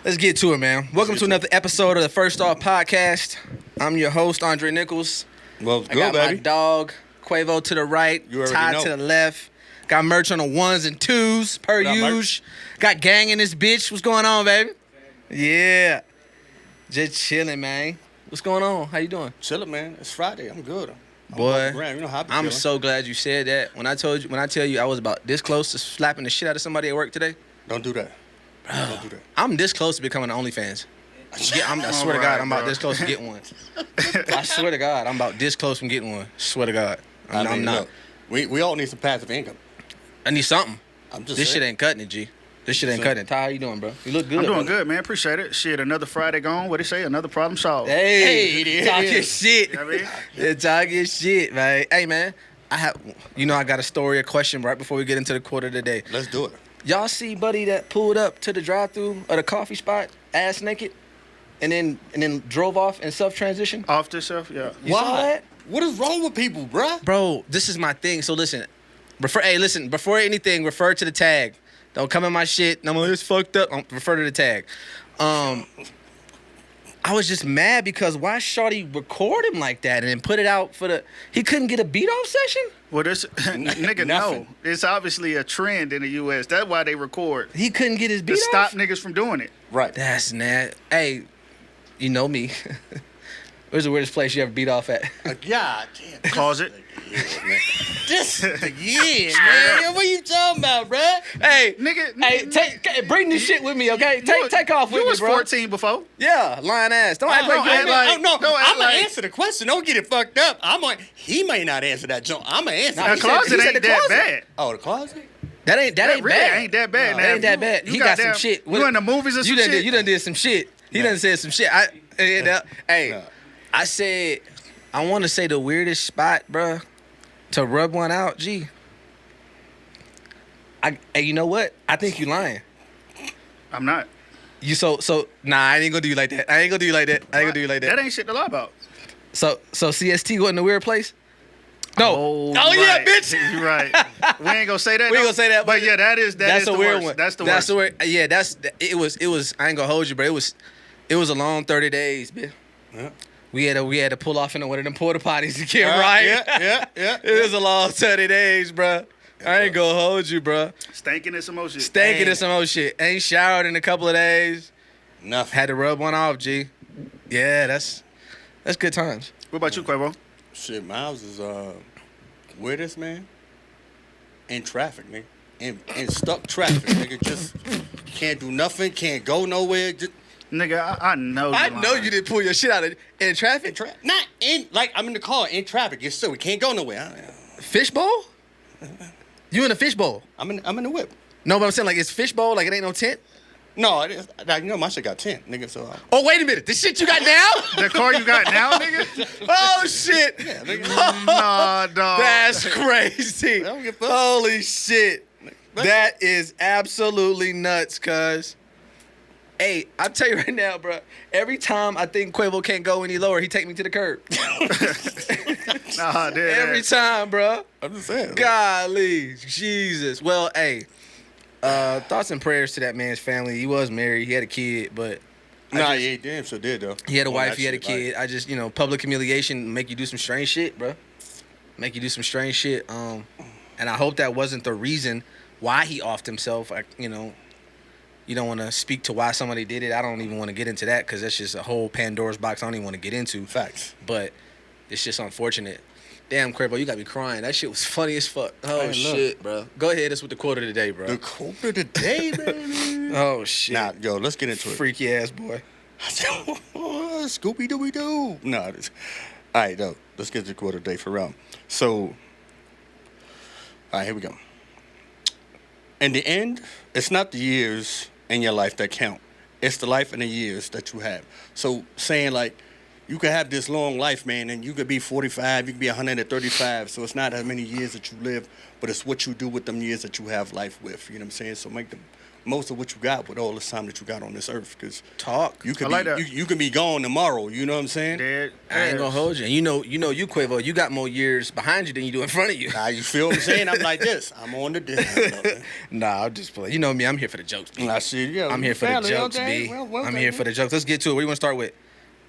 Let's get to it, man. Welcome to another episode of the First Off Podcast. I'm your host, Andre Nichols. Well, it's I good, got my baby. dog, Quavo, to the right, You already Ty know. to the left. Got merch on the ones and twos, per Got usual. merch. Got gang in this bitch. What's going on, baby? Yeah. Just chilling, man. What's going on? How you doing? Chillin', man. It's Friday. I'm good. Boy, You know how I be I'm feeling. so glad you said that. When I tell you I was about this close to slapping the shit out of somebody at work today, Don't do that. Don't do that. I'm this close to becoming an OnlyFans. I swear to God, I'm about this close to getting one. I swear to God, I'm about this close from getting one. Swear to God. I'm not. Look, we all need some passive income. I need something. I'm just This saying. shit ain't cutting it, G. This shit ain't cutting it. Ty, how you doing, bro? You look good. I'm doing brother. good, man. Appreciate it. Shit, another Friday gone. What they say? Another problem solved. Hey, it talk is. your shit. You know what I mean? Yeah, talk your shit, man. Hey, man. I got a story, a question right before we get into the quarter of the day. Let's do it. Y'all see buddy that pulled up to the drive-thru of the coffee spot, ass naked, and then drove off in self-transition? Off the shelf, yeah. You saw that? What is wrong with people, bruh? Bro, this is my thing. So listen, before anything, refer to the tag. Don't come in my shit. No, it's fucked up. Refer to the tag. I was just mad because why shorty record him like that and then put it out for the... He couldn't get a beat-off session? Well, this nigga, no. Nothing. It's obviously a trend in the U.S. That's why they record. He couldn't get his To beat-off? stop niggas from doing it. Right. That's nasty. Hey, you know me. Where's the weirdest place you ever beat off at? God damn. Closet. This man. What you talking about, bruh? Hey, Nigga, hey, bring this shit with me, okay? Take off with You me, was bro. 14 before. Yeah, lying ass. Don't act like don't you act ain't- like- no, don't act I'm gonna like- answer the question. Don't get it fucked up. He may not answer that joke. I'm gonna answer. Nah, The he it. said- closet he said ain't the that closet. bad. Oh, the closet. That ain't That really bad. ain't that bad. No, now. that ain't that bad. You He got some goddamn- shit. You in the movies or some shit? You done did some shit. He done said some shit. Hey, I said, I want to say the weirdest spot, bruh, to rub one out, G. Hey, you know what? I think you lying. I'm not. Nah, I ain't gonna do you like that. That ain't shit to lie about. So CST wasn't a weird place? No. Oh, yeah, right. bitch. You right. We ain't gonna say that. We ain't though. gonna say that, But yeah, that is that's the a weird worst. one. That's the worst. weird. Yeah, it was. I ain't gonna hold you, bro. It was a long 30 days, bitch. Yeah. We had to pull off into one of them porta potties to get Yeah, right. yeah. It was a long 30 days, bro. I ain't gonna hold you, bro. Stankin' and some more shit. Stankin' Dang. and some old shit. Ain't showered in a couple of days. Nothing. Had to rub one off, G. Yeah, that's good times. What about you, Quavo? Shit, Miles is weirdest, man. In traffic, nigga. In stuck traffic, nigga. Just can't do nothing. Can't go nowhere. Just Nigga, I know. I lying. know you didn't pull your shit out in traffic. not in like I'm in the car in traffic. It's still we can't go nowhere. Fishbowl? You in a fishbowl? I'm in the whip. No, but I'm saying like it's fishbowl, like it ain't no tent. No, you know my shit got 10, nigga. So Oh, wait a minute. The shit you got now? The car you got now, nigga? Oh, shit. yeah, nigga. Nah, dog. That's crazy. I don't give a fuck. Holy shit. That is absolutely nuts, cuz. Hey, I'll tell you right now, bro. Every time I think Quavo can't go any lower, he take me to the curb. Nah, dude. Every time, bro. I'm just saying. Golly. Jesus. Well, hey. Thoughts and prayers to that man's family. He was married. He had a kid, but... Nah, yeah, he damn sure did though. He had a On wife, that he had a shit, kid. I just, public humiliation make you do some strange shit, bro. Make you do some strange shit. And I hope that wasn't the reason why he offed himself. You don't want to speak to why somebody did it. I don't even want to get into that because that's just a whole Pandora's box I don't even want to get into. Facts. But it's just unfortunate. Damn, Quavo, you got me crying. That shit was funny as fuck. Oh, Hey, look. shit, bro. Go ahead. That's what the quote of the day, bro. The quote of the day, baby. Oh, shit. Nah, yo, let's get into it. Freaky ass boy. Scooby Dooby Doo. Nah, all right, though. Let's get to the quote of the day for real. So, all right, here we go. In the end, it's not the years in your life that count. It's the life and the years that you have. So saying like, you could have this long life, man, and you could be 45, you could be 135. So it's not how many years that you live, but it's what you do with them years that you have life with. You know what I'm saying? So make the most of what you got with all this time that you got on this earth. Because you could you can be gone tomorrow. You know what I'm saying? Dead. I ain't gonna hold you. And you know, you Quavo, you got more years behind you than you do in front of you. Nah, you feel what I'm saying? I'm like this. I'm on the deal. Nah, I'll just play. You know me, I'm here for the jokes, B. I see. Yeah, I'm here for the jokes, B. I'm here for the jokes. Let's get to it. What do you want to start with?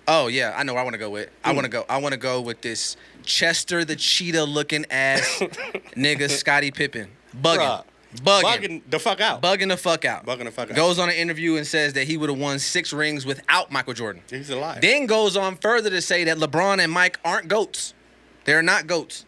Oh yeah, I know where I want to go with. I want to go with this Chester the Cheetah looking ass nigga Scottie Pippen. Bugging the fuck out. Bugging the fuck out. Bugging. Goes on an interview and says that he would have won 6 rings without Michael Jordan. He's alive. Then goes on further to say that LeBron and Mike aren't GOATs. They're not GOATs.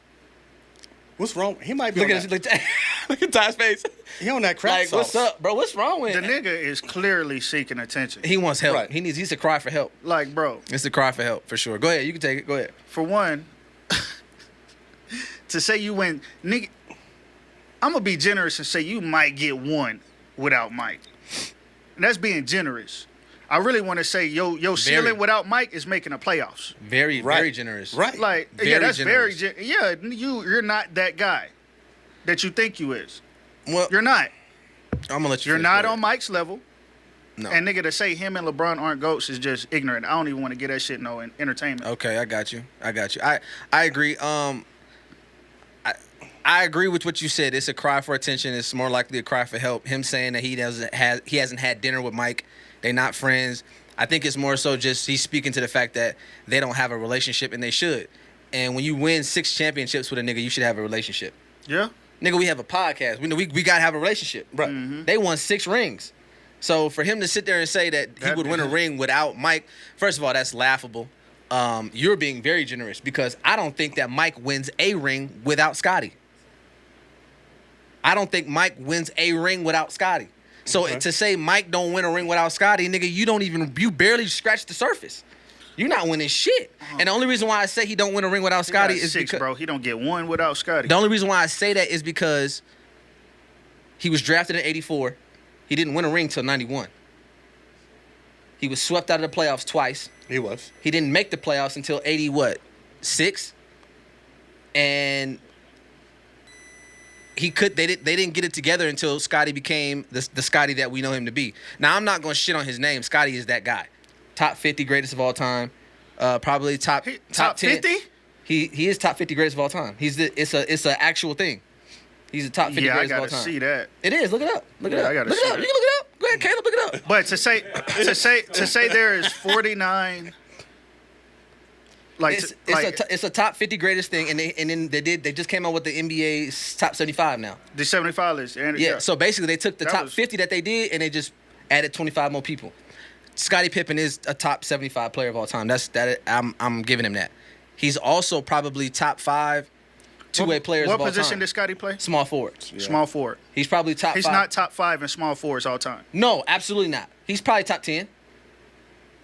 What's wrong? He might be Look at Ty's face. He on that crap Like, sauce. what's up, bro? What's wrong with The nigga is clearly seeking attention. He wants help. Right. He's a cry for help. Like, bro, It's a cry for help, for sure. Go ahead. You can take it. Go ahead. for one, to say you win, nigga, I'm gonna be generous and say you might get one without Mike. And that's being generous. I really want to say your ceiling without Mike is making the playoffs. Very generous. Right. Like, Very yeah, that's generous. you're not that guy that you think you is. Well, You're not. I'm going to let you You're finish. not Go on ahead. Mike's level. No. And nigga, to say him and LeBron aren't GOATs is just ignorant. I don't even want to get that shit no entertainment. Okay, I got you. I agree. I agree with what you said. It's a cry for attention. It's more likely a cry for help. Him saying that he hasn't had dinner with Mike. They're not friends. I think it's more so just he's speaking to the fact that they don't have a relationship and they should. And when you win 6 championships with a nigga, you should have a relationship. Yeah. Nigga, we have a podcast. We gotta have a relationship. Right. Mm-hmm. They won 6 rings. So for him to sit there and say that he would win a ring without Mike, first of all, that's laughable. You're being very generous because I don't think that Mike wins a ring without Scottie. I don't think Mike wins a ring without Scottie. So to say Mike don't win a ring without Scottie, nigga, you barely scratched the surface. You're not winning shit. And the only reason why I say he don't win a ring without Scottie is 6, because bro. He don't get one without Scottie. the only reason why I say that is because he was drafted in 84. He didn't win a ring till 91. He was swept out of the playoffs twice. He was. He didn't make the playoffs until 6. And they didn't get it together until Scottie became the Scottie that we know him to be. Now, I'm not going to shit on his name. Scottie is that guy. Top 50 greatest of all time. Probably top 10. 50? He is top 50 greatest of all time. It's an actual thing. He's a top 50 Yeah, I greatest of all gotta time. see that. It is. Look it up. Look it Yeah, up. I gotta look see it up. that. You can look it up. Go ahead, Caleb. Look it up. But to say there is 49. Like It's a top 50 greatest thing, and then they just came out with the NBA's top 75 now. the 75 list. And Yeah. So basically, they took the That top was- 50 that they did, and they just added 25 more people. Scottie Pippen is a top 75 player of all time. I'm giving him that. He's also probably top 5 two-way players of all time. What position does Scottie play? Small forward. Yeah. Small forward. He's probably top 5. He's not top 5 in small forwards all time. No, absolutely not. He's probably top 10.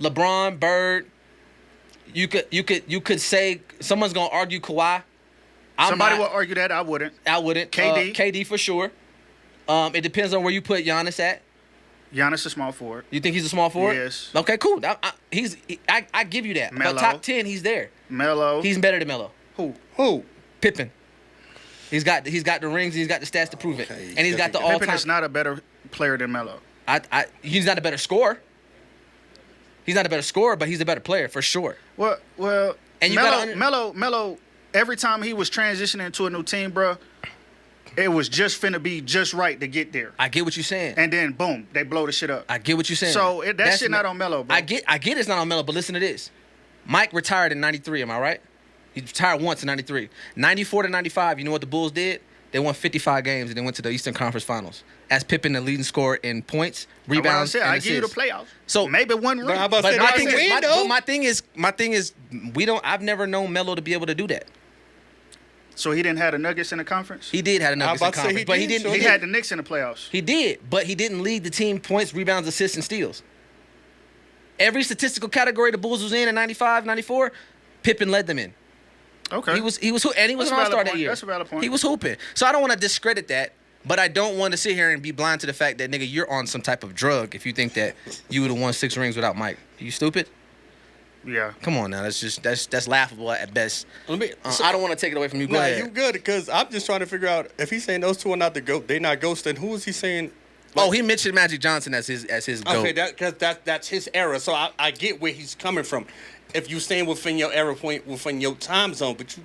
LeBron, Bird. You could say someone's gonna argue Kawhi. Somebody will argue that. I wouldn't. I wouldn't. KD. KD for sure. It depends on where you put Giannis at. Giannis is small forward. You think he's a small forward? Yes. Okay, cool. I give you that. Melo. But top 10, he's there. Melo. He's better than Melo. Who? Pippen. He's got the rings. He's got the stats to prove it, Okay, and he's got the Pippen all-time. is not a better player than Melo. He's not a better scorer. He's not a better scorer, but he's a better player for sure. Well, And you Melo. Every time he was transitioning to a new team, bro, it was just finna be just right to get there. I get what you're saying. And then boom, they blow the shit up. I get what you're saying. So that shit not on Melo, bro. I get it's not on Melo, but listen to this. Mike retired in 93, am I right? He retired once in 93. 94 to 95, you know what the Bulls did? They won 55 games and they went to the Eastern Conference Finals. As Pippen, the leading scorer in points, rebounds, and I assists. give you the playoffs. So maybe one ring. But how about But say my they thing, can is, win, my, though? but my thing is, I've never known Melo to be able to do that. So he didn't have the Nuggets in the conference. He did have a Nuggets in about to say conference, he but he did, didn't. so He had the Knicks in the playoffs. He did, but he didn't lead the team points, rebounds, assists, and steals. Every statistical category the Bulls was in 95, 94, Pippen led them in. Okay. He was and he was That's an a valid all-star that point. year. That's a valid point. He was hooping. So I don't want to discredit that, but I don't want to sit here and be blind to the fact that, nigga, you're on some type of drug if you think that you would have won 6 rings without Mike. Are you stupid? Yeah. Come on now, that's laughable at best. Let me. I don't want to take it away from you. Go Nah, ahead. you good because I'm just trying to figure out if he's saying those two are not the GOAT, they not ghosts. Then who is he saying? Oh, he mentioned Magic Johnson as his GOAT. Okay, because that's his era. So I get where he's coming from. If you staying within your era point, within your time zone, but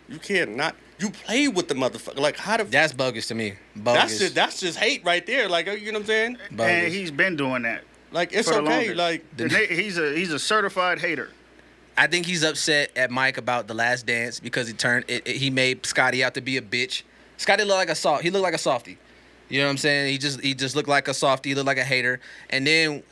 you can't not. You play with the motherfucker. Like how the That's bogus to me. Bogus. that's just hate right there. Like you know what I'm saying? Bogus. And he's been doing that. Like it's for the okay. longest. Like He's a certified hater. I think he's upset at Mike about The Last Dance because he made Scottie out to be a bitch. Scottie looked like a softie. You know what I'm saying? He just looked like a softie. He looked like a hater. And then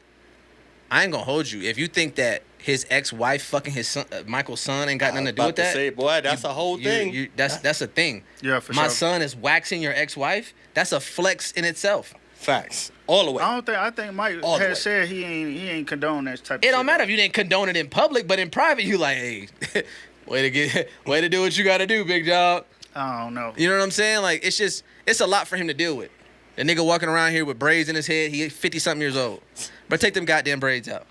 I ain't gonna hold you. If you think that his ex-wife fucking his son, Michael's son ain't got nothing to do with that, say, boy, that's a whole thing. That's a thing. Yeah, for My sure. son is waxing your ex-wife. That's a flex in itself. Facts all the way. I think Mike All the way. has said he ain't condone that type of It shit. don't matter if you didn't condone it in public, but in private, you like, hey, way to do what you got to do, big dog. I don't know. You know what I'm saying? Like, it's a lot for him to deal with. The nigga walking around here with braids in his head, he 50-something years old. But take them goddamn braids out.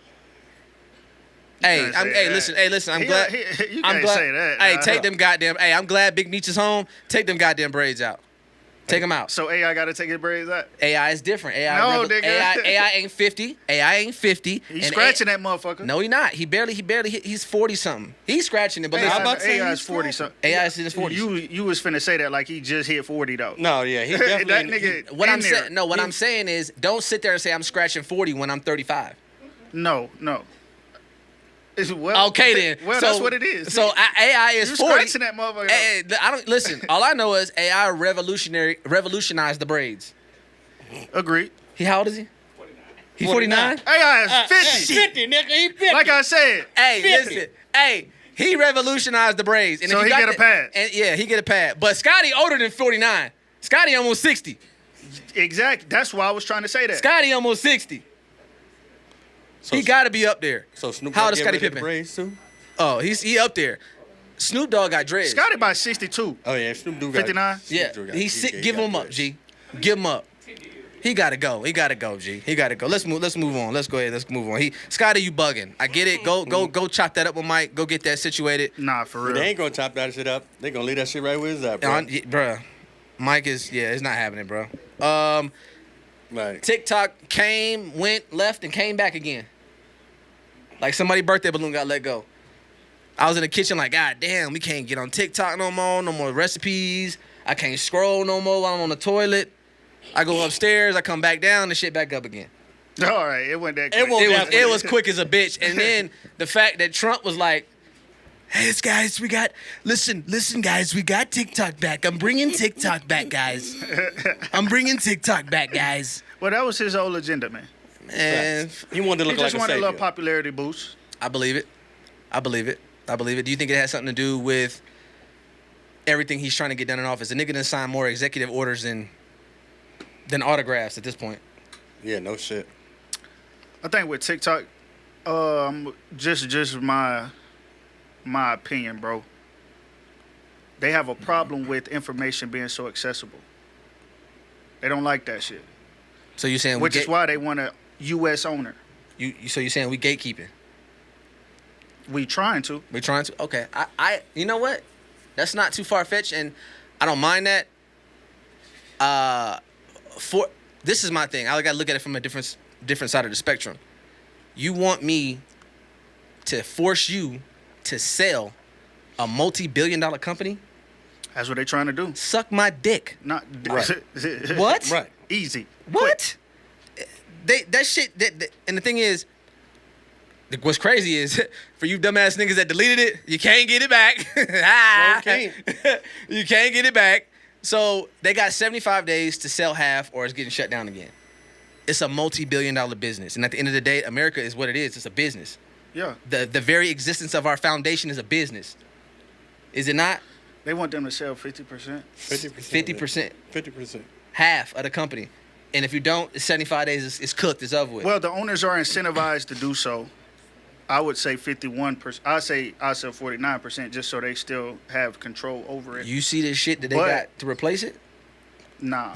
Listen, I'm glad. You I'm can't glad. say that. Hey, Nah. take them goddamn. Hey, I'm glad Big Meech is home. Take them goddamn braids out. Take them out. So AI got to take his braids out. AI is different. AI, No, nigga. AI ain't 50. AI ain't 50. He's scratching that motherfucker. No, he not. He barely. He's 40 something. He's scratching it. But AI, listen, I'm about to say AI he's is 40 something. AI is in his 40s. You was finna say that like he just hit 40 though. No, yeah, he that definitely. nigga. What in I'm there. saying, no, what I'm saying is, don't sit there and say I'm scratching 40 when I'm 35. No. Well, Okay then. Well, So- that's what it is. So AI is you 40. scratching that motherfucker. Hey, I don't listen. All I know is AI revolutionized the braids. Agreed. How old is he? 49. AI is 50. 50, nigga, he 50. Like I said. Hey, 50. listen. Hey, he revolutionized the braids. And So if you he got get a pass. And yeah, he get a pad. But Scottie older than 49. Scottie almost 60. Exactly. That's why I was trying to say that. Scottie almost 60. So, He got to be up there. So Snoop How old Dogg is get Scottie rid of the Pippen? braids too? Oh, he up there. Snoop Dogg got dreads. Scottie by 62. Oh yeah, Snoop Dogg 59? Yeah, he's sick. Give him up, G. Give him up. He gotta go. He gotta go, G. He gotta go. Let's move on. Let's go ahead. Let's move on. Scottie, you bugging. I get it. Go chop that up with Mike. Go get that situated. Nah, for real. They ain't gonna chop that shit up. They gonna leave that shit right where it's at, bro. Bruh. Mike is it's not happening, bro. Right. TikTok went, left, and came back again. Like somebody's birthday balloon got let go. I was in the kitchen like, God damn, we can't get on TikTok no more recipes. I can't scroll no more while I'm on the toilet. I go upstairs, I come back down, and shit back up again. All right, it went that quick. It was quick as a bitch. And then the fact that Trump was like, hey, guys, listen, guys, we got TikTok back. I'm bringing TikTok back, guys. Well, that was his whole agenda, man. And He wanted to He look just like a wanted a little savior. popularity boost. I believe it. Do you think it has something to do with everything he's trying to get done in office? The nigga done signed more executive orders than autographs at this point. Yeah, no shit. I think with TikTok, just my opinion, bro. They have a problem with information being so accessible. They don't like that shit. So you saying Which is why they want a U.S. owner. So you saying we gatekeeping? We trying to. We're trying to. Okay. I you know what? That's not too far fetched, and I don't mind that. This is my thing. I gotta look at it from a different side of the spectrum. You want me to force you to sell a multi-billion-dollar company? That's what they trying to do. Suck my dick. Not Right. What? Right. Easy. What? That shit. And the thing is, what's crazy is for you dumbass niggas that deleted it, you can't get it back. You can't get it back. So they got 75 days to sell half, or it's getting shut down again. It's a multi-billion-dollar business, and at the end of the day, America is what it is. It's a business. Yeah. The very existence of our foundation is a business. Is it not? They want them to sell 50%. 50%. 50%. Half of the company. And if you don't, it's 75 days. It's cooked. It's over with. Well, the owners are incentivized to do so. I would say 51%. I say 49%, just so they still have control over it. You see this shit that they But- got to replace it? Nah.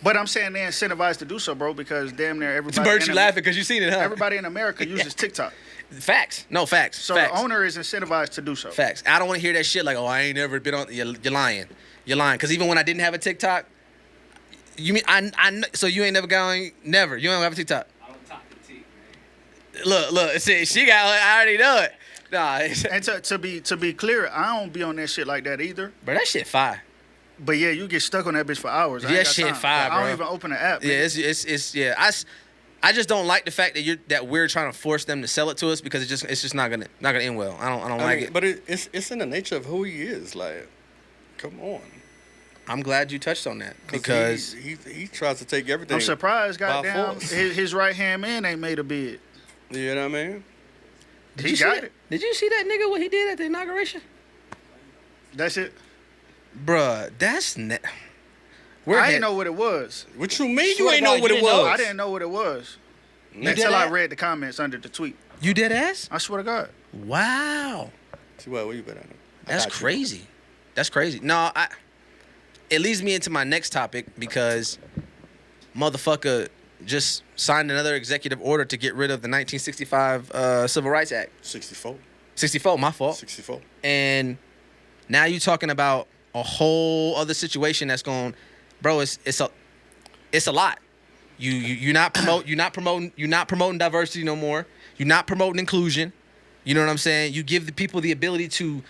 But I'm saying they're incentivized to do so, bro, because damn near everybody. Bert, you laughing because you seen it, huh? Everybody in America uses TikTok. Facts. No, facts. So facts. the owner is incentivized to do so. Facts. I don't want to hear that shit like, oh, I ain't never been on. You're lying. You're lying. Because even when I didn't have a TikTok, you mean I so you ain't never gone. Never. You don't have a TikTok. I don't talk to T, man. Look. See, she got. I already know it. Nah, And to be clear, I don't be on that shit like that either. bro, that shit fire. But yeah, you get stuck on that bitch for hours. I ain't Yeah, got shit time. fire, I don't bro. even open the app. Yeah, nigga. it's yeah. I just don't like the fact that we're trying to force them to sell it to us because it's just not gonna end well. I don't like it. But it's in the nature of who he is. Like, come on. I'm glad you touched on that because he tries to take everything. I'm surprised, by goddamn, force. his right hand man ain't made a bid. You know what I mean? did he you see got that? it. Did you see that nigga what he did at the inauguration? That's it. Bruh, that's I didn't know what it was. What you mean Swear you ain't to know God, what you it didn't know? was? I didn't know what it was You until dead I ass? read the comments under the tweet. You dead ass? I swear to God. Wow, See, where you been at? that's crazy. That's crazy. No, it leads me into my next topic because motherfucker just signed another executive order to get rid of the 1965 Civil Rights Act. 64. 64, my fault. 64. And now you talking about a whole other situation that's going, bro. It's a lot. You're not promoting diversity no more. You're not promoting inclusion. You know what I'm saying? You give the people the ability to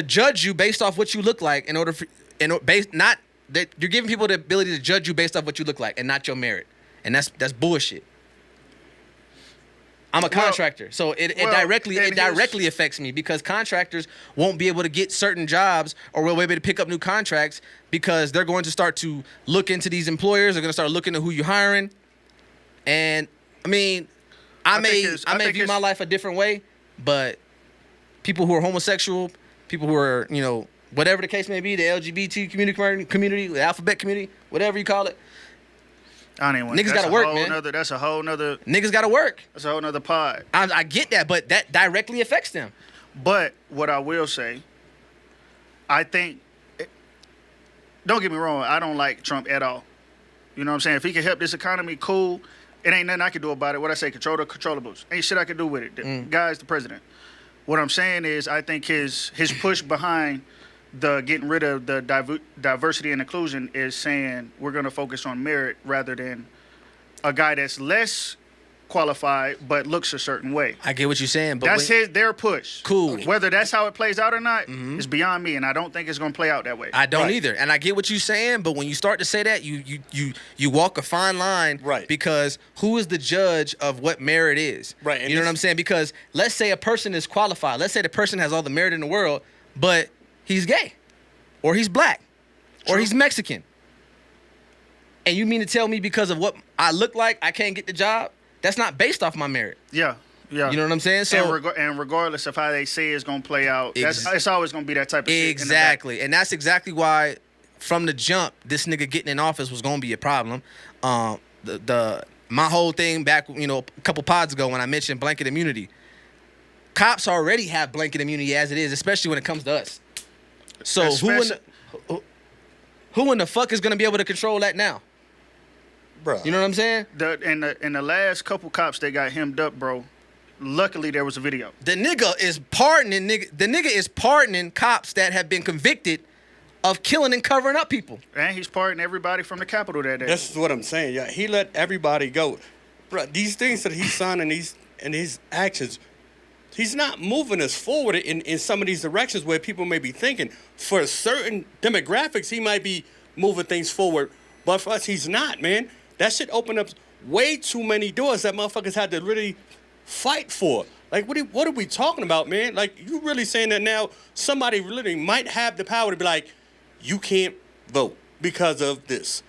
judge you based off what you look like not that you're giving people the ability to judge you based off what you look like and not your merit. And that's bullshit. I'm a contractor, so it directly affects me because contractors won't be able to get certain jobs or will be able to pick up new contracts because they're going to start to look into these employers. They're going to start looking at who you're hiring. And I mean, I may view my life a different way, but people who are homosexual, people who are, whatever the case may be, the LGBT community, the alphabet community, whatever you call it, I don't even want niggas gotta work, man. That's a whole nother. Niggas gotta work. That's a whole nother pod. I get that, but that directly affects them. But what I will say, I think. Don't get me wrong. I don't like Trump at all. You know what I'm saying? If he can help this economy, cool. It ain't nothing I can do about it. What I say, control the controllables. Ain't shit I can do with it. The guy's the president. What I'm saying is, I think his push behind the getting rid of the diversity and inclusion is saying we're going to focus on merit rather than a guy that's less qualified but looks a certain way. I get what you're saying, but That's their push. Cool. Whether that's how it plays out or not is beyond me, and I don't think it's going to play out that way. I don't either. And I get what you're saying, but when you start to say that, you walk a fine line, right? Because who is the judge of what merit is, right? And you know what I'm saying? Because let's say a person is qualified. Let's say the person has all the merit in the world, but he's gay, or he's black, or he's Mexican. And you mean to tell me because of what I look like, I can't get the job? That's not based off my merit. Yeah. You know what I'm saying? So and regardless of how they say it's going to play out, it's always going to be that type of shit. Exactly. And that's exactly why from the jump, this nigga getting in office was going to be a problem. My whole thing back, a couple pods ago when I mentioned blanket immunity. Cops already have blanket immunity as it is, especially when it comes to us. So who in the fuck is going to be able to control that now? Bro. You know what I'm saying? In the last couple cops that got hemmed up, bro, luckily there was a video. The nigga is pardoning cops that have been convicted of killing and covering up people. And he's pardoning everybody from the Capitol that day. That's what I'm saying. Yeah, he let everybody go. Bro, these things that he's signing and his actions, he's not moving us forward in some of these directions where people may be thinking. For certain demographics, he might be moving things forward, but for us, he's not, man. That shit opened up way too many doors that motherfuckers had to really fight for. Like, what are we talking about, man? Like, you really saying that now somebody literally might have the power to be like, you can't vote because of this.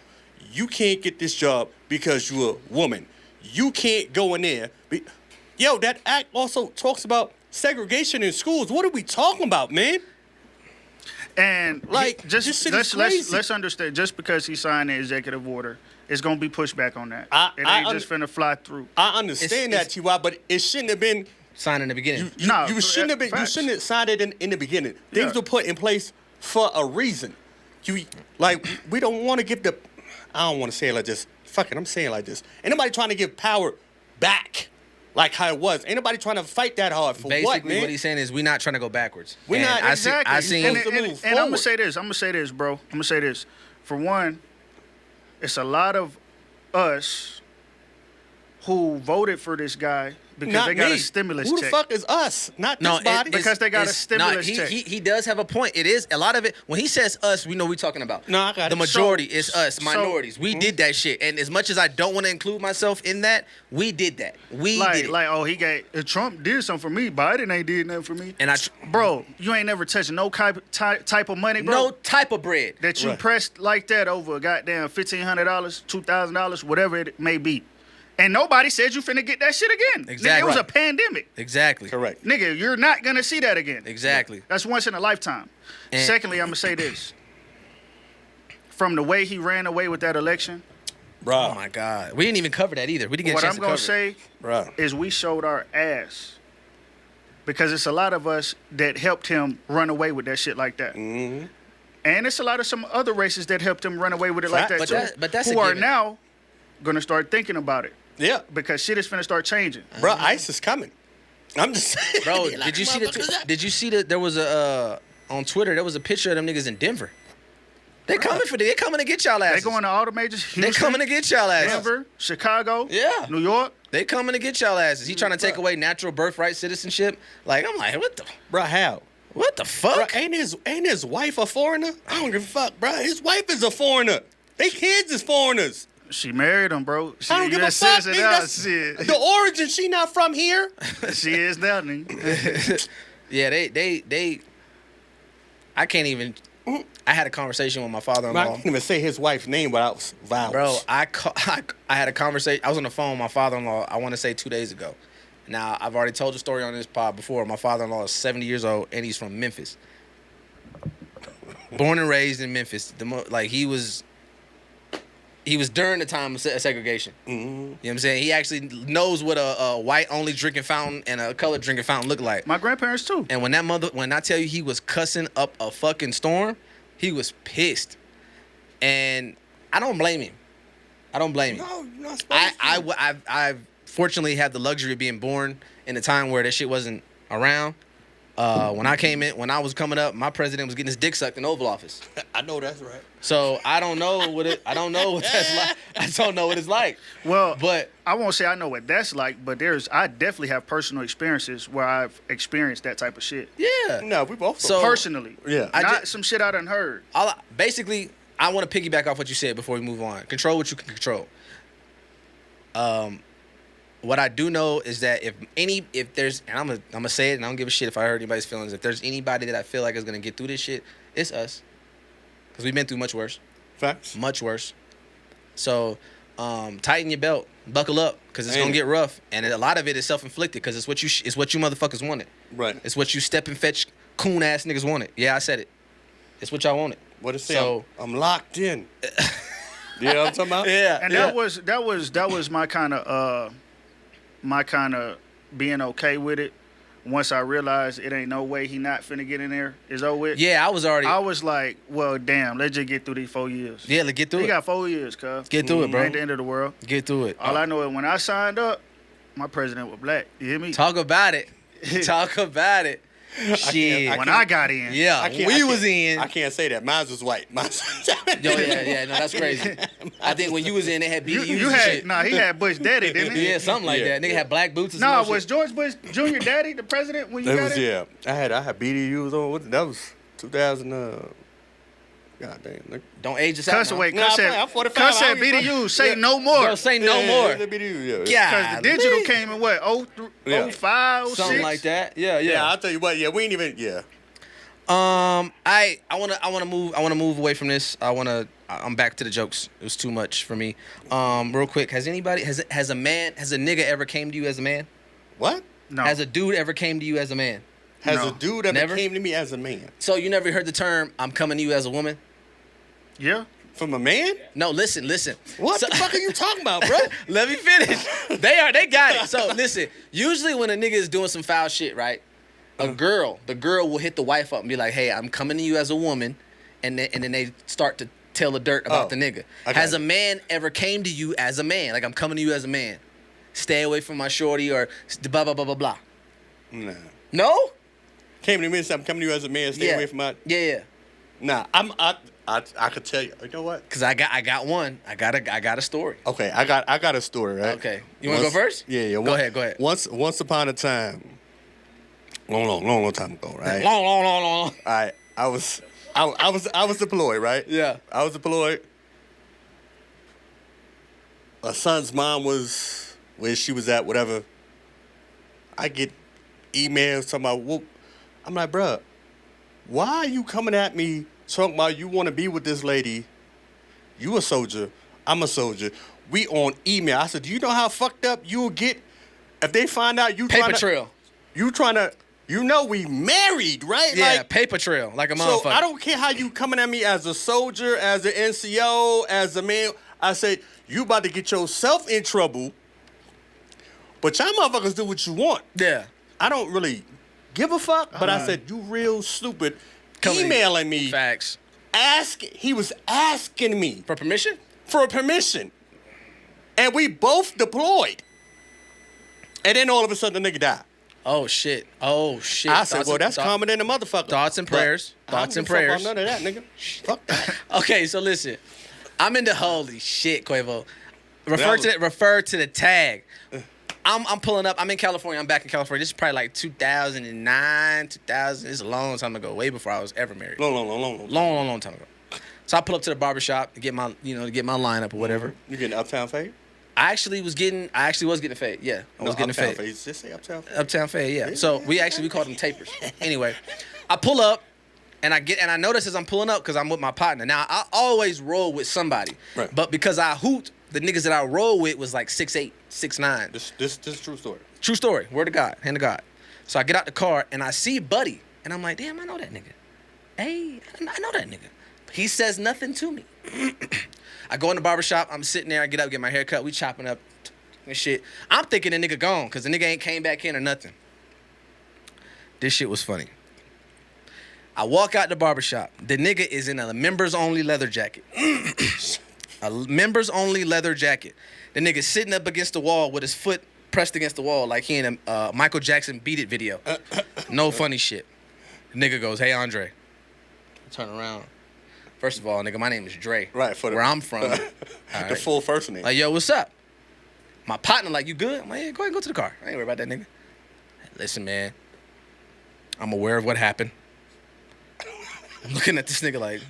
You can't get this job because you're a woman. You can't go in there. Yo, that act also talks about segregation in schools. What are we talking about, man? And like, let's understand. Just because he signed the executive order, it's gonna be pushed back on that. It ain't just finna fly through. I understand that, T.Y., but it shouldn't have been signed in the beginning. You shouldn't have been. Facts. You shouldn't have signed it in the beginning. Things were put in place for a reason. We don't want to give the. I don't want to say it like this. Fuck it, I'm saying it like this. Ain't nobody trying to give power back. like how it was. Ain't nobody trying to fight that hard for Basically, what, man? what he's saying is we're not trying to go backwards. We're And not- Exactly. I seen. and to move I'm gonna forward. say this. I'm gonna say this, bro. I'm gonna say this. For one, it's a lot of us who voted for this guy because Not they got me. a stimulus Who check. the fuck is us? Not No, this body. Because they got a stimulus check. He does have a point. It is a lot of it. When he says us, we know what we're talking about. No, I got the it. majority So- is us, minorities. We did that shit, and as much as I don't want to include myself in that, we did that. We did it. Like, oh, he got Trump did something for me. Biden ain't did nothing for me. And Bro, you ain't never touched no type of money, bro. no type of bread. That you Right. pressed like that over a goddamn $1,500, $2,000, whatever it may be. And nobody said you finna get that shit again. Nigga, Exactly. it was a Right. pandemic. Exactly. Correct. Nigga, you're not gonna see that again. Exactly. That's once in a lifetime. And- Secondly, I'm gonna say this. From the way he ran away with that election, Bro. Oh my God, we didn't even cover that either. We didn't get what a I'm chance to gonna cover it. say Bro. is we showed our ass. Because it's a lot of us that helped him run away with that shit like that. Mm-hmm. And it's a lot of some other races that helped him run away with it like that But too. but that's who a are given. now gonna start thinking about it. Yeah. Because shit is finna start changing. Bro, ICE is coming. I'm just saying. Bro, Like, did you see motherfuckers- Did you see that there was a on Twitter there was a picture of them niggas in Denver? They coming for they coming to get y'all They asses. going to all the majors. They Houston, coming to get y'all asses. Denver, Chicago, Yeah. New York. They coming to get y'all asses. He trying to take away natural birthright citizenship. Like I'm like, what the Bro, how? what the Bro, fuck? ain't his wife a foreigner? I don't give a fuck, bro. His wife is a foreigner. They kids is foreigners. She married him, bro. She I don't give a US fuck. citizen Nigga, now. that's- Shit. the origin, she not from here. She is now, nigga. Yeah, they I can't even I had a conversation with my Bro, I father-in-law. can't even say his wife's name without violence. Bro, I had a conversation. I was on the phone with my father-in-law, I want to say 2 days ago. Now, I've already told the story on this pod before. My father-in-law is 70 years old, and he's from Memphis. Born and raised in Memphis. He was during the time of segregation. Mm-hmm. You know what I'm saying? He actually knows what a white-only drinking fountain and a colored drinking fountain look like. My grandparents too. And when I tell you he was cussing up a fucking storm, he was pissed. And I don't blame him. I don't blame him. No, you're not supposed to. I fortunately had the luxury of being born in a time where that shit wasn't around. When I was coming up, my president was getting his dick sucked in Oval Office. I know that's right. So I don't know what that's like. I don't know what it's like. Well, But I won't say I know what that's like, but I definitely have personal experiences where I've experienced that type of shit. yeah. No, we both. So- Personally. Yeah. Not some shit I done heard. Basically, I want to piggyback off what you said before we move on. Control what you can control. What I do know is that if there's, and I'm gonna say it, and I don't give a shit if I hurt anybody's feelings. If there's anybody that I feel like is gonna get through this shit, it's us, because we've been through much worse, Facts. much worse. So, tighten your belt, buckle up, because it's Ain't gonna it? get rough, and a lot of it is self-inflicted, because it's what you motherfuckers wanted. Right. It's what you step and fetch coon ass niggas wanted. Yeah, I said it. It's what y'all wanted. What it say? So- I'm locked in. You know what I'm talking about? Yeah, And that was my kind of being okay with it. Once I realized it ain't no way he not finna get in there, is over with. Yeah, I was already. I was like, well, damn, let's just get through these 4 years. Yeah, let's get through He it. got 4 years, cuz. Get through it, bro. Ain't the end of the world. Get through it. All I know is when I signed up, my president was black. You hear me? Talk about it. Talk about it. Shit. When I got in. Yeah, we was in. I can't say that. Mine was white. Mine was Yo, yeah, no, that's crazy. I think when you was in, they had BDUs You and had, shit. he had Bush daddy, didn't he? Yeah, something like Yeah, that. Nigga yeah. had black boots and No, some was shit. George Bush Jr. daddy the president when you That got was in? yeah. I had BDUs on. That was 2000. God damn. Nigga. Don't age us out. Cuss now. away. Nah, Cuss said, I'm 45, Cuss I said don't give a fuck. BDU. Say Yeah. no more. Bro, say no more. The BDU, Yeah. Because the digital came in what? 05, 06? Something like that. Yeah, Yeah, yeah. I'll tell you what. Yeah, we ain't even. Yeah. I wanna move away from this. I'm back to the jokes. It was too much for me. Real quick, has a nigga ever came to you as a man? What? No. Has a dude ever came to you as a man? Has No. a dude ever Never? came to me as a man? So you never heard the term "I'm coming to you as a woman"? Yeah. From a man? No, listen. What So- the fuck are you talking about, bro? Let me finish. They got it. So listen, usually when a nigga is doing some foul shit, right? The girl will hit the wife up and be like, "Hey, I'm coming to you as a woman," and then they start to tell the dirt about Oh, the nigga. I got Has it. a man ever came to you as a man? Like, I'm coming to you as a man. stay away from my shorty or blah blah blah blah blah? Nah. No. Came to me and said, I'm coming to you as a man. Stay away from my. Yeah. Nah, I could tell you. You know what? Cause I got one. I got a story. Okay, I got a story, right? Okay. You want to go first? Yeah. Go ahead. Once upon a time, long time ago, right? Long. All right, I was deployed, right? Yeah. I was deployed. My son's mom was where she was at, whatever. I get emails talking about, whoop. I'm like, bruh, why are you coming at me talking about you want to be with this lady? You a soldier. I'm a soldier. We on email. I said, do you know how fucked up you'll get if they find out you Paper trail. You know we married, right? Yeah, like, paper trail, like a motherfucker. So I don't care how you coming at me as a soldier, as an NCO, as a man. I said, you about to get yourself in trouble, but y'all motherfuckers do what you want. Yeah. I don't really give a fuck, but I said, you real stupid. Emailing me. Facts. He was asking me. For permission? For permission. And we both deployed. And then all of a sudden the nigga died. Oh shit. I said, well, that's common than a motherfucker. Thoughts and prayers. Thoughts and prayers. None of that, nigga. Fuck that. Okay, so listen. I'm into holy shit, Quavo. Refer to the tag. I'm pulling up. I'm in California. I'm back in California. This is probably like 2009, 2000. It's a long time ago, way before I was ever married. Long time ago. So I pull up to the barbershop to get my lineup or whatever. You getting Uptown Fade? I actually was getting a fade. Yeah, I was getting a fade. Just say Uptown Fade. Uptown Fade, yeah. So we called them tapers. Anyway, I pull up and I notice as I'm pulling up because I'm with my partner. Now I always roll with somebody, right? But because I hoot, the niggas that I roll with was like 6'8", 6'9". This is true story. True story. Word of God. Hand of God. So I get out the car and I see Buddy and I'm like, damn, I know that nigga. Hey, I know that nigga. He says nothing to me. I go in the barbershop. I'm sitting there. I get up, get my hair cut. We chopping up and shit. I'm thinking the nigga gone because the nigga ain't came back in or nothing. This shit was funny. I walk out the barbershop. The nigga is in a members-only leather jacket. A members-only leather jacket. The nigga sitting up against the wall with his foot pressed against the wall like he in a Michael Jackson Beat It video. No funny shit. The nigga goes, hey, Andre. I turn around. First of all, nigga, my name is Dre. Right, where I'm from. The full first name. Like, yo, what's up? My partner, like, you good? I'm like, yeah, go ahead and go to the car. I ain't worried about that nigga. Listen, man. I'm aware of what happened. I'm looking at this nigga like,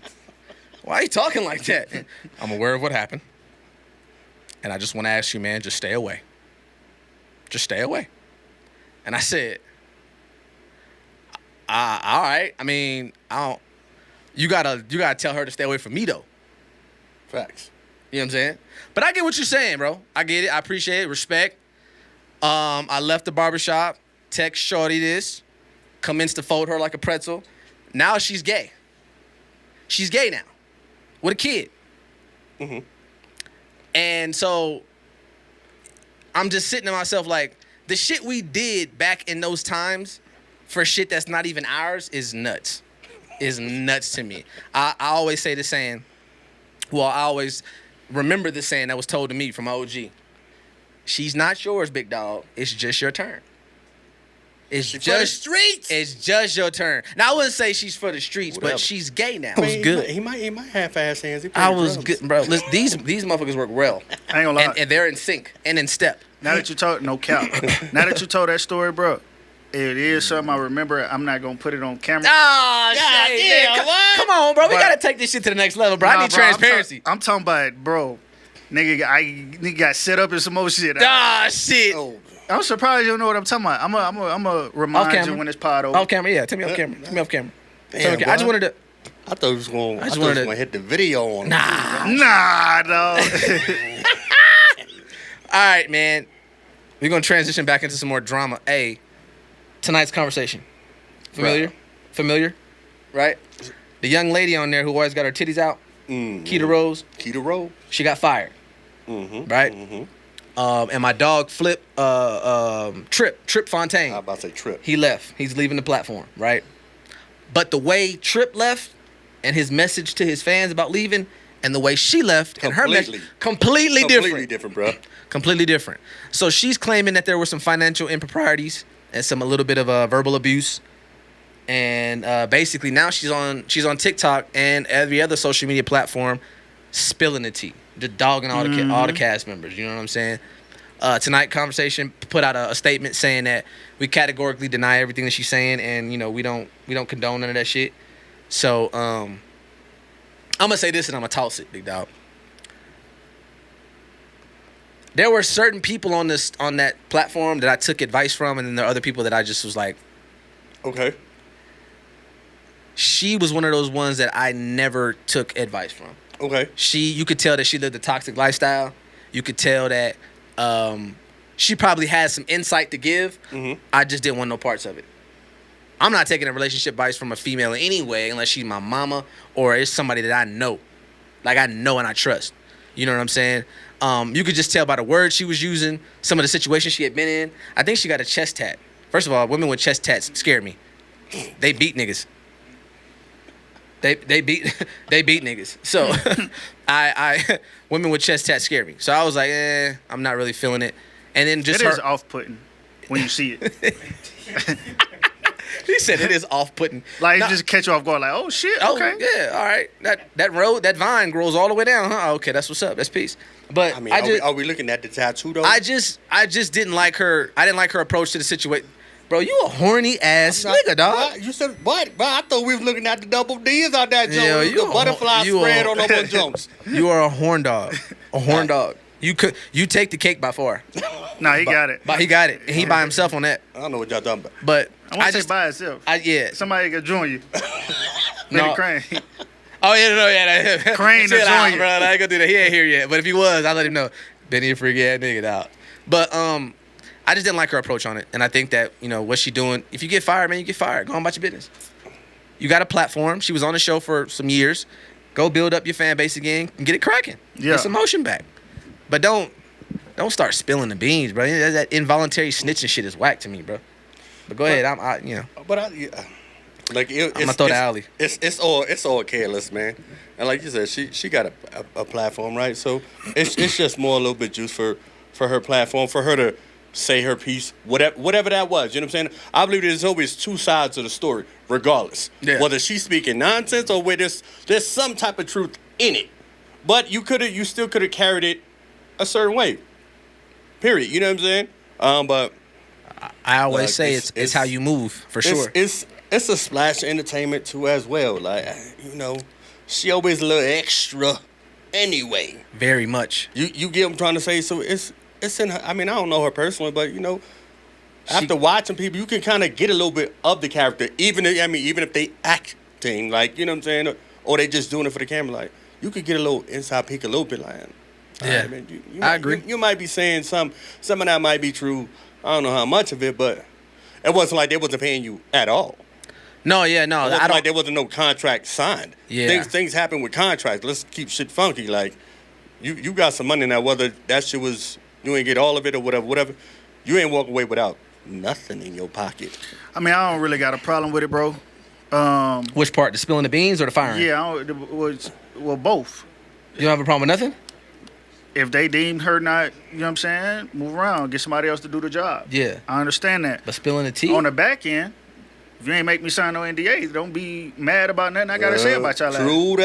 why are you talking like that? I'm aware of what happened. And I just want to ask you, man, just stay away. Just stay away. And I said, all right. I mean, I don't. You gotta tell her to stay away from me though. Facts. You know what I'm saying? But I get what you're saying, bro. I get it. I appreciate it. Respect. I left the barbershop, text Shorty this, commenced to fold her like a pretzel. Now she's gay. She's gay now. With a kid. Mm-hmm. And so I'm just sitting to myself like, the shit we did back in those times for shit that's not even ours is nuts. Is nuts to me. I always say the saying, well, I always remember the saying that was told to me from OG. She's not yours, big dog. It's just your turn. It's for the streets. It's just your turn. Now I wouldn't say she's for the streets, Whatever. but she's gay now. I mean, I was good. He might have fast hands. I was good, bro. Listen, these motherfuckers work well. I ain't gonna lie. And they're in sync and in step. Now that you told, no cap. Now that you told that story, bro, it is something I remember. I'm not gonna put it on camera. Ah, shit, man. Come on, bro. We gotta take this shit to the next level, bro. I need transparency. I'm talking about, bro. Nigga got set up in some more shit. Ah, shit. Oh. I'm surprised you don't know what I'm talking about. I'm a remind you when it's pod over. Off camera, yeah. Tell me off camera. Tell me off camera. Damn, I just wanted to. I thought he was going to hit the video on it. Nah, dog. All right, man. We're going to transition back into some more drama. Hey, tonight's conversation. Familiar? Right. Familiar? Right? The young lady on there who always got her titties out, Keita Rose. Keita Rose. She got fired. Mm-hmm. Right? Mm-hmm. And my dog Trip Fontaine. I was about to say Trip. He left. He's leaving the platform, right? But the way Trip left and his message to his fans about leaving and the way she left and her message completely different, bro. Completely different. So she's claiming that there were some financial improprieties and a little bit of verbal abuse, and basically now she's on TikTok and every other social media platform, spilling the tea, just dogging all the cast members. You know what I'm saying? Tonight Conversation put out a statement saying that we categorically deny everything that she's saying, and we don't condone none of that shit. So I'm gonna say this and I'm gonna toss it, big dog. There were certain people on that platform that I took advice from, and then there are other people that I just was like, okay. She was one of those ones that I never took advice from. Okay. You could tell that she lived a toxic lifestyle. You could tell that she probably had some insight to give. Mm-hmm. I just didn't want no parts of it. I'm not taking a relationship advice from a female anyway, unless she's my mama or it's somebody that I know. Like, I know and I trust. You know what I'm saying? You could just tell by the words she was using, some of the situations she had been in. I think she got a chest tat. First of all, women with chest tats scare me. They beat niggas. They beat niggas. So I women with chest tats scare me. So I was like, I'm not really feeling it. And then just it is off-putting when you see it. He said it is off-putting. Like, just catch you off guard, like, oh shit, okay. Yeah, all right. That vine grows all the way down, huh? Okay, that's what's up. That's peace. But I mean, are we looking at the tattoo though? I just didn't like her. I didn't like her approach to the situation. Bro, you a horny ass nigga, dog. You said what? But I thought we was looking at the double D's out that joint. Yeah, You butterfly spread on those jumps. You are a horn dog. A horn dog. You take the cake by far. Nah, he got it. But he got it. And he by himself on that. I don't know what y'all talking about. But I want to say by itself. Yeah. Somebody could join you. No. Crane. Oh yeah. Crane to join you, bro. I ain't gonna do that. He ain't here yet. But if he was, I'll let him know. Benny a freaky ass nigga out. But I just didn't like her approach on it. And I think that, what she doing, if you get fired, man, you get fired. Go on about your business. You got a platform. She was on the show for some years. Go build up your fan base again and get it cracking. Yeah. Get some motion back. But don't start spilling the beans, bro. That involuntary snitching shit is whack to me, bro. But go ahead. Like I'm gonna throw the alley. It's all careless, man. And like you said, she got a platform, right? So it's just more a little bit juice for her platform, for her to say her piece, whatever that was. You know what I'm saying? I believe there's always two sides of the story, regardless. Yeah. Whether she's speaking nonsense or whether there's some type of truth in it. But you still could have carried it a certain way. Period. You know what I'm saying? But I always say it's how you move, for sure. It's a splash of entertainment too as well. Like, she always a little extra anyway. Very much. You get what I'm trying to say? So it's in her. I mean, I don't know her personally, but after watching people, you can kind of get a little bit of the character, even if they acting, like, you know what I'm saying, or they just doing it for the camera, like, you could get a little inside peek, a little bit, like, yeah, right, man, I agree. You might be saying some of that might be true. I don't know how much of it, but it wasn't like they wasn't paying you at all. No. It wasn't like there wasn't no contract signed. Yeah. Things happen with contracts. Let's keep shit funky. Like, you got some money now, whether that shit was, you ain't get all of it or whatever, you ain't walk away without nothing in your pocket. I mean, I don't really got a problem with it, bro. Which part? The spilling the beans or the firing? Yeah, well, both. You don't have a problem with nothing? If they deemed her not, you know what I'm saying, move around, get somebody else to do the job. Yeah. I understand that. But spilling the tea? On the back end, if you ain't make me sign no NDA, don't be mad about nothing I got to say about y'all. True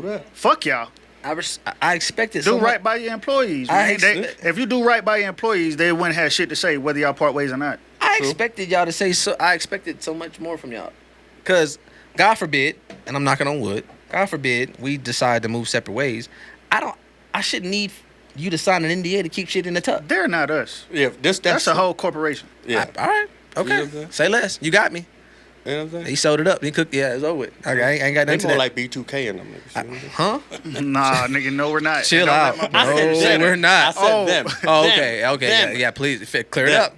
that. Fuck y'all. I expected do right by your employees. Man. If you do right by your employees, they wouldn't have shit to say whether y'all part ways or not. I expected y'all to say so. I expected so much more from y'all. Because, God forbid, and I'm knocking on wood, God forbid we decide to move separate ways. I shouldn't need you to sign an NDA to keep shit in the tuck. They're not us. Yeah, that's a whole corporation. Yeah. All right. Okay. You know say less. You got me. You know what I'm saying? He sold it up. He cooked. Yeah, it's over with. Okay, I ain't got nothing to more that. like B2K in them niggas. Huh? Nah, nigga, no, we're not. Chill out. We're not. I said them. Oh, okay. Them. Yeah, please. Clear it up.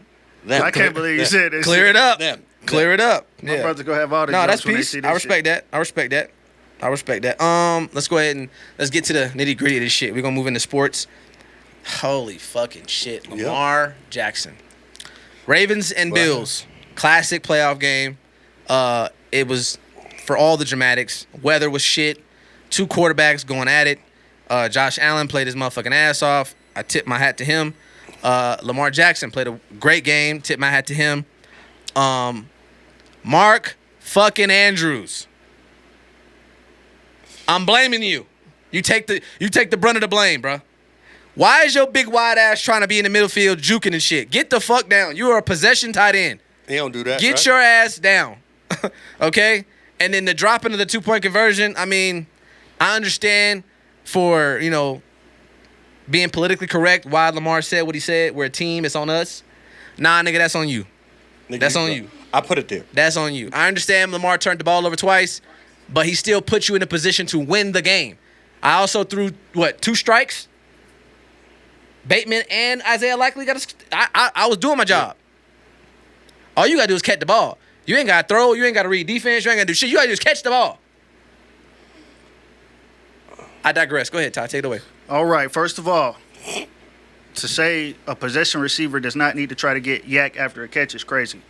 I can't believe you said this. Clear it up. Them. Clear it up. My brother's gonna have all the No, that's jokes when they peace. see this I respect that. I respect that. Let's go ahead and let's get to the nitty gritty of this shit. We're gonna move into sports. Holy fucking shit. Lamar Jackson. Ravens and Bills. Classic playoff game. It was for all the dramatics. Weather was shit. two quarterbacks going at it. Josh Allen played his motherfucking ass off. I tip my hat to him. Lamar Jackson played a great game. Tip my hat to him. Mark fucking Andrews. I'm blaming you. You take the brunt of the blame, bro. Why is your big wide ass trying to be in the middle field juking and shit? Get the fuck down. You are a possession tight end. He don't do that. Get right? your ass down. Okay? And then the dropping of the 2-point conversion, I mean, I understand for, being politically correct why Lamar said what he said. We're a team. It's on us. Nah, nigga, that's on you. Nigga, That's on you. I put it there. That's on you. I understand Lamar turned the ball over twice, but he still put you in a position to win the game. I also threw, 2 strikes? Bateman and Isaiah Likely got I was doing my job. All you got to do is catch the ball. You ain't got to throw. You ain't got to read defense. You ain't got to do shit. You got to just catch the ball. I digress. Go ahead, Ty. Take it away. All right. First of all, to say a possession receiver does not need to try to get yak after a catch is crazy.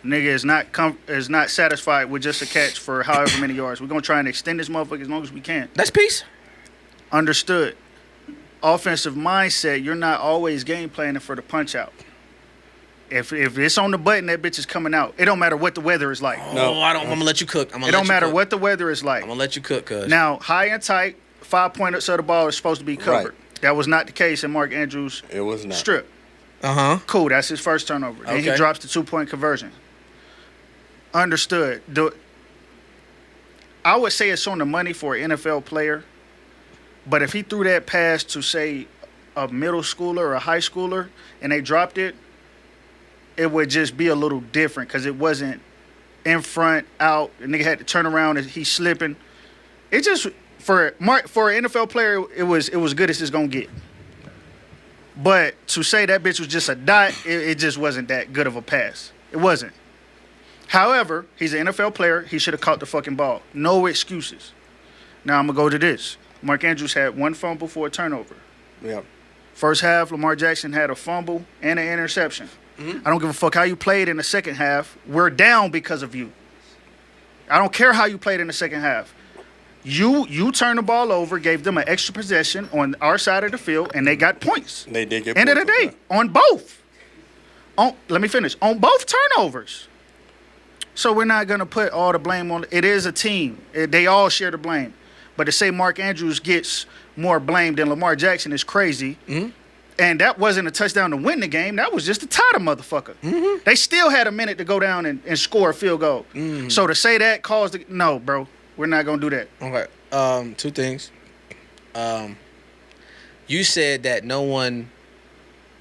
Nigga is not satisfied with just a catch for however many yards. We're going to try and extend this motherfucker as long as we can. That's peace. Understood. Offensive mindset, you're not always game planning for the punch out. If it's on the button, that bitch is coming out. It don't matter what the weather is like. No, I'm going to let you cook. It don't matter what the weather is like. I'm going to let you cook, cuz. Now, high and tight, 5 pointers of the ball is supposed to be covered. Right. That was not the case in Mark Andrews' It was not. strip. Uh-huh. Cool, that's his first turnover. And he Okay. drops the 2-point conversion. Understood. I would say it's on the money for an NFL player, but if he threw that pass to, say, a middle schooler or a high schooler and they dropped it, it would just be a little different because it wasn't in front, out. The nigga had to turn around and he's slipping. It just, for an NFL player, it was good as it's going to get. But to say that bitch was just a dot, it just wasn't that good of a pass. It wasn't. However, he's an NFL player. He should have caught the fucking ball. No excuses. Now I'm going to go to this. Mark Andrews had 1 fumble for a turnover. Yeah. First half, Lamar Jackson had a fumble and an interception. Mm-hmm. I don't give a fuck how you played in the second half. We're down because of you. I don't care how you played in the second half. You turned the ball over, gave them an extra possession on our side of the field, and they got points. They did get End of the points, day, okay. on both. Let me finish. On both turnovers. So we're not going to put all the blame on it. Is a team. They all share the blame. But to say Mark Andrews gets more blame than Lamar Jackson is crazy. Mm-hmm. And that wasn't a touchdown to win the game. That was just to tie the motherfucker. Mm-hmm. They still had a minute to go down and score a field goal. Mm-hmm. So to say that caused the... No, bro. We're not going to do that. Okay. 2 things. You said that no one...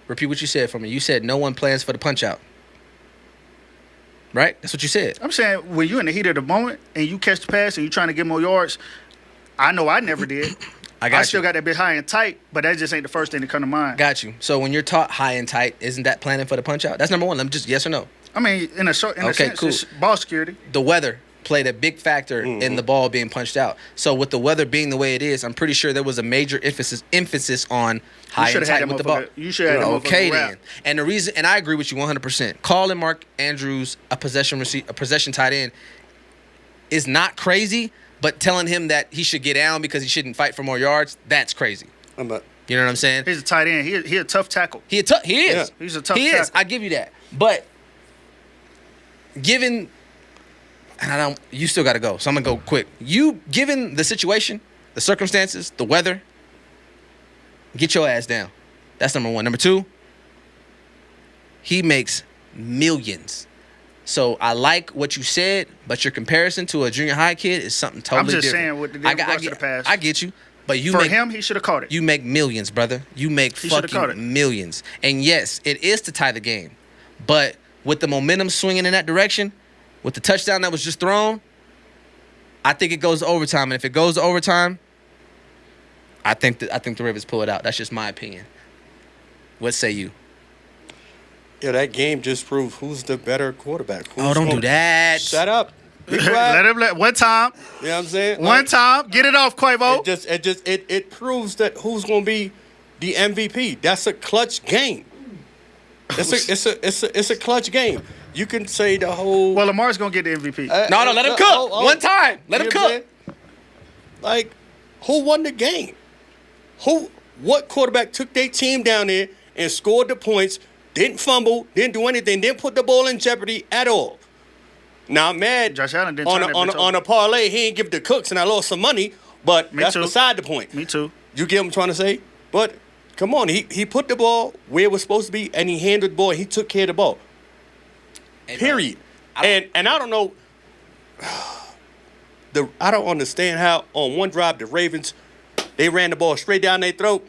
Repeat what you said for me. You said no one plans for the punch-out. Right? That's what you said. I'm saying when you're in the heat of the moment and you catch the pass and you're trying to get more yards, I know I never did. I still got that bit high and tight, but that just ain't the first thing to come to mind. Got you. So when you're taught high and tight, isn't that planning for the punch-out? That's number one. Let me just yes or no. I mean, in a sense, cool. it's ball security. The weather played a big factor in the ball being punched out. So with the weather being the way it is, I'm pretty sure there was a major emphasis on high and tight with the ball. You should have had that okay motherfucker then. wrapped. And the reason, and I agree with you 100%. Calling Mark Andrews a possession tight end is not crazy, but telling him that he should get down because he shouldn't fight for more yards, that's crazy. You know what I'm saying? He's a tight end. He a tough tackle. He is. Yeah. He's a tough He is. tackle. I give you that. But given, and you still got to go, so I'm gonna go quick. Given the situation, the circumstances, the weather, get your ass down. That's number one. Number two, he makes millions. So I like what you said, but your comparison to a junior high kid is something totally different. I'm just saying with the regards to the pass. I get you. But him, he should have caught it. You make millions, brother. You make fucking millions. And yes, it is to tie the game. But with the momentum swinging in that direction, with the touchdown that was just thrown, I think it goes to overtime. And if it goes to overtime, I think the Ravens pull it out. That's just my opinion. What say you? Yeah, that game just proved who's the better quarterback. Don't do that. Shut up. Be quiet. Let him one time. You know what I'm saying? One time. Get it off, Quavo. It proves that who's gonna be the MVP. That's a clutch game. It's a clutch game. You can say the whole. Well, Lamar's gonna get the MVP. No, let him cook. One time. Let him cook. Like, Who won the game? What quarterback took their team down there and scored the points, didn't fumble, didn't do anything, didn't put the ball in jeopardy at all? Now I'm mad Josh Allen didn't on turn that bitch on a parlay. He ain't give the cooks, and I lost some money. But that's beside the point. Me too. You get what I'm trying to say? But come on, he put the ball where it was supposed to be, and he handled the ball. He took care of the ball. Period. And I don't know. I don't understand how on one drive the Ravens, they ran the ball straight down their throat,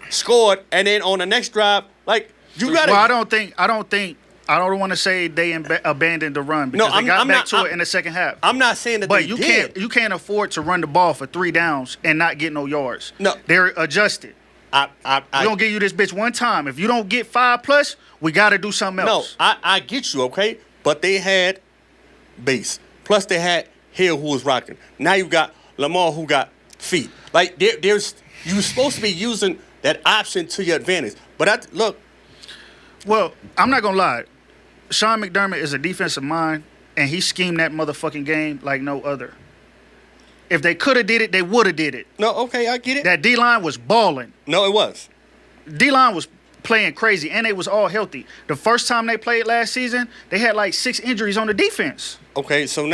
scored, and then on the next drive, like you got to. Well, I don't want to say they abandoned the run because they got back to it in the second half. I'm not saying that, but they did. You can't afford to run the ball for 3 downs and not get no yards. No, they're adjusted. We gonna give you this bitch one time. If you don't get 5+, we got to do something else. No, I get you, okay, but they had base. Plus they had Hill who was rocking. Now you got Lamar who got feet. Like there's you're supposed to be using that option to your advantage. But look. Well, I'm not gonna lie. Sean McDermott is a defensive mind, and he schemed that motherfucking game like no other. If they could have did it, they would have did it. No, okay, I get it. That D-line was balling. No, it was. D-line was playing crazy, and they was all healthy. The first time they played last season, they had like 6 injuries on the defense. Okay, so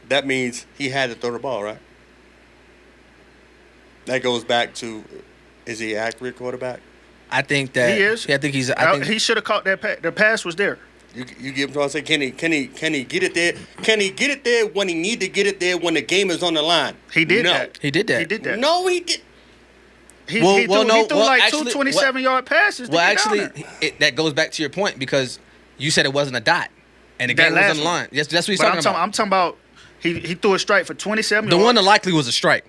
that means he had to throw the ball, right? That goes back to, is he an accurate quarterback? I think that he is. Yeah, I think he's. He should have caught that pass. The pass was there. You get what I'm saying? Can he get it there? Can he get it there when he need to get it there when the game is on the line? He did no. that. He did that. He did that. No, he did. He threw like two 27-yard passes. Well, actually, that goes back to your point because you said it wasn't a dot, and the game was on the line. Yes, that's what he's talking about. I'm talking about he threw a strike for 27 The yards. one that likely was a strike.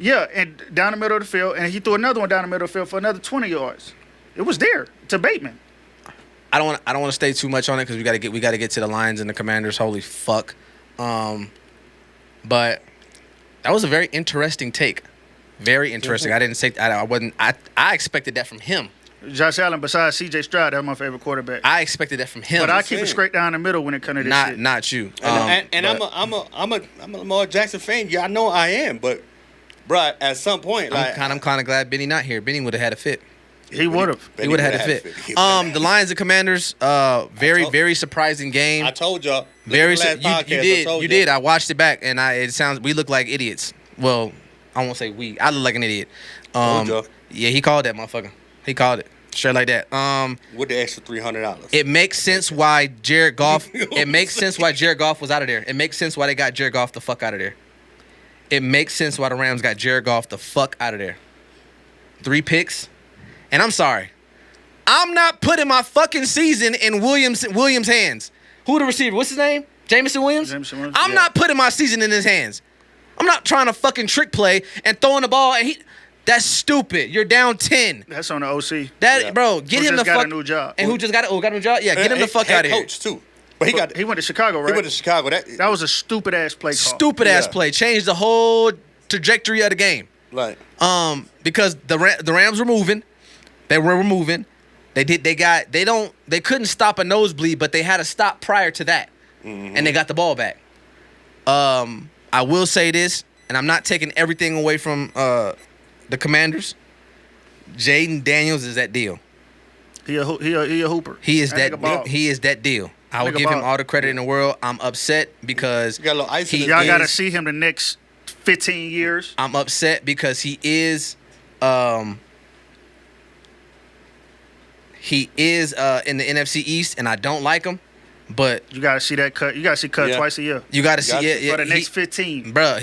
Yeah, and down the middle of the field, and he threw another one down the middle of the field for another 20 yards. It was there to Bateman. I don't want to stay too much on it because we got to get to the Lions and the Commanders. Holy fuck! But that was a very interesting take. Very interesting. I didn't say I wasn't. I expected that from him. Josh Allen, besides C.J. Stroud, that's my favorite quarterback. I expected that from him. But I keep it straight down the middle when it comes to this shit. Not you. And I'm a Lamar Jackson fan. Yeah, I know I am. But, bro, at some point, I'm kind of glad Benny not here. Benny would have had a fit. He would have. He would have had a fit. The Lions and Commanders, very surprising game. I told y'all. You did. I watched it back, and we look like idiots. Well, I won't say we. I look like an idiot. Yeah, he called that motherfucker. He called it straight like that. With the extra $300. It makes sense why Jared Goff. It makes sense why Jared Goff was out of there. It makes sense why they got Jared Goff the fuck out of there. It makes sense why the Rams got Jared Goff the fuck out of there. 3 picks. And I'm sorry. I'm not putting my fucking season in Williams' hands. Who the receiver? What's his name? Jameson Williams? I'm not putting my season in his hands. I'm not trying to fucking trick play and throwing the ball. And that's stupid. You're down 10. That's on the OC. Bro, get him the fuck. Got a new job. And who just got a new job? Yeah, get him the fuck out of here. Coach too. But he went to Chicago, right? He went to Chicago. That was a stupid ass play call. Stupid ass play. Changed the whole trajectory of the game. Right. Because the Rams were moving. They were moving. They couldn't stop a nosebleed, but they had to stop prior to that. Mm-hmm. And they got the ball back. I will say this, and I'm not taking everything away from the Commanders. Jaden Daniels is that deal. He a hooper. He is that deal. I will give him all the credit in the world. I'm upset because y'all got to see him the next 15 years. I'm upset because he is in the NFC East, and I don't like him. But you gotta see that cut. You gotta see cut twice a year. You gotta see it for the next 15, bro.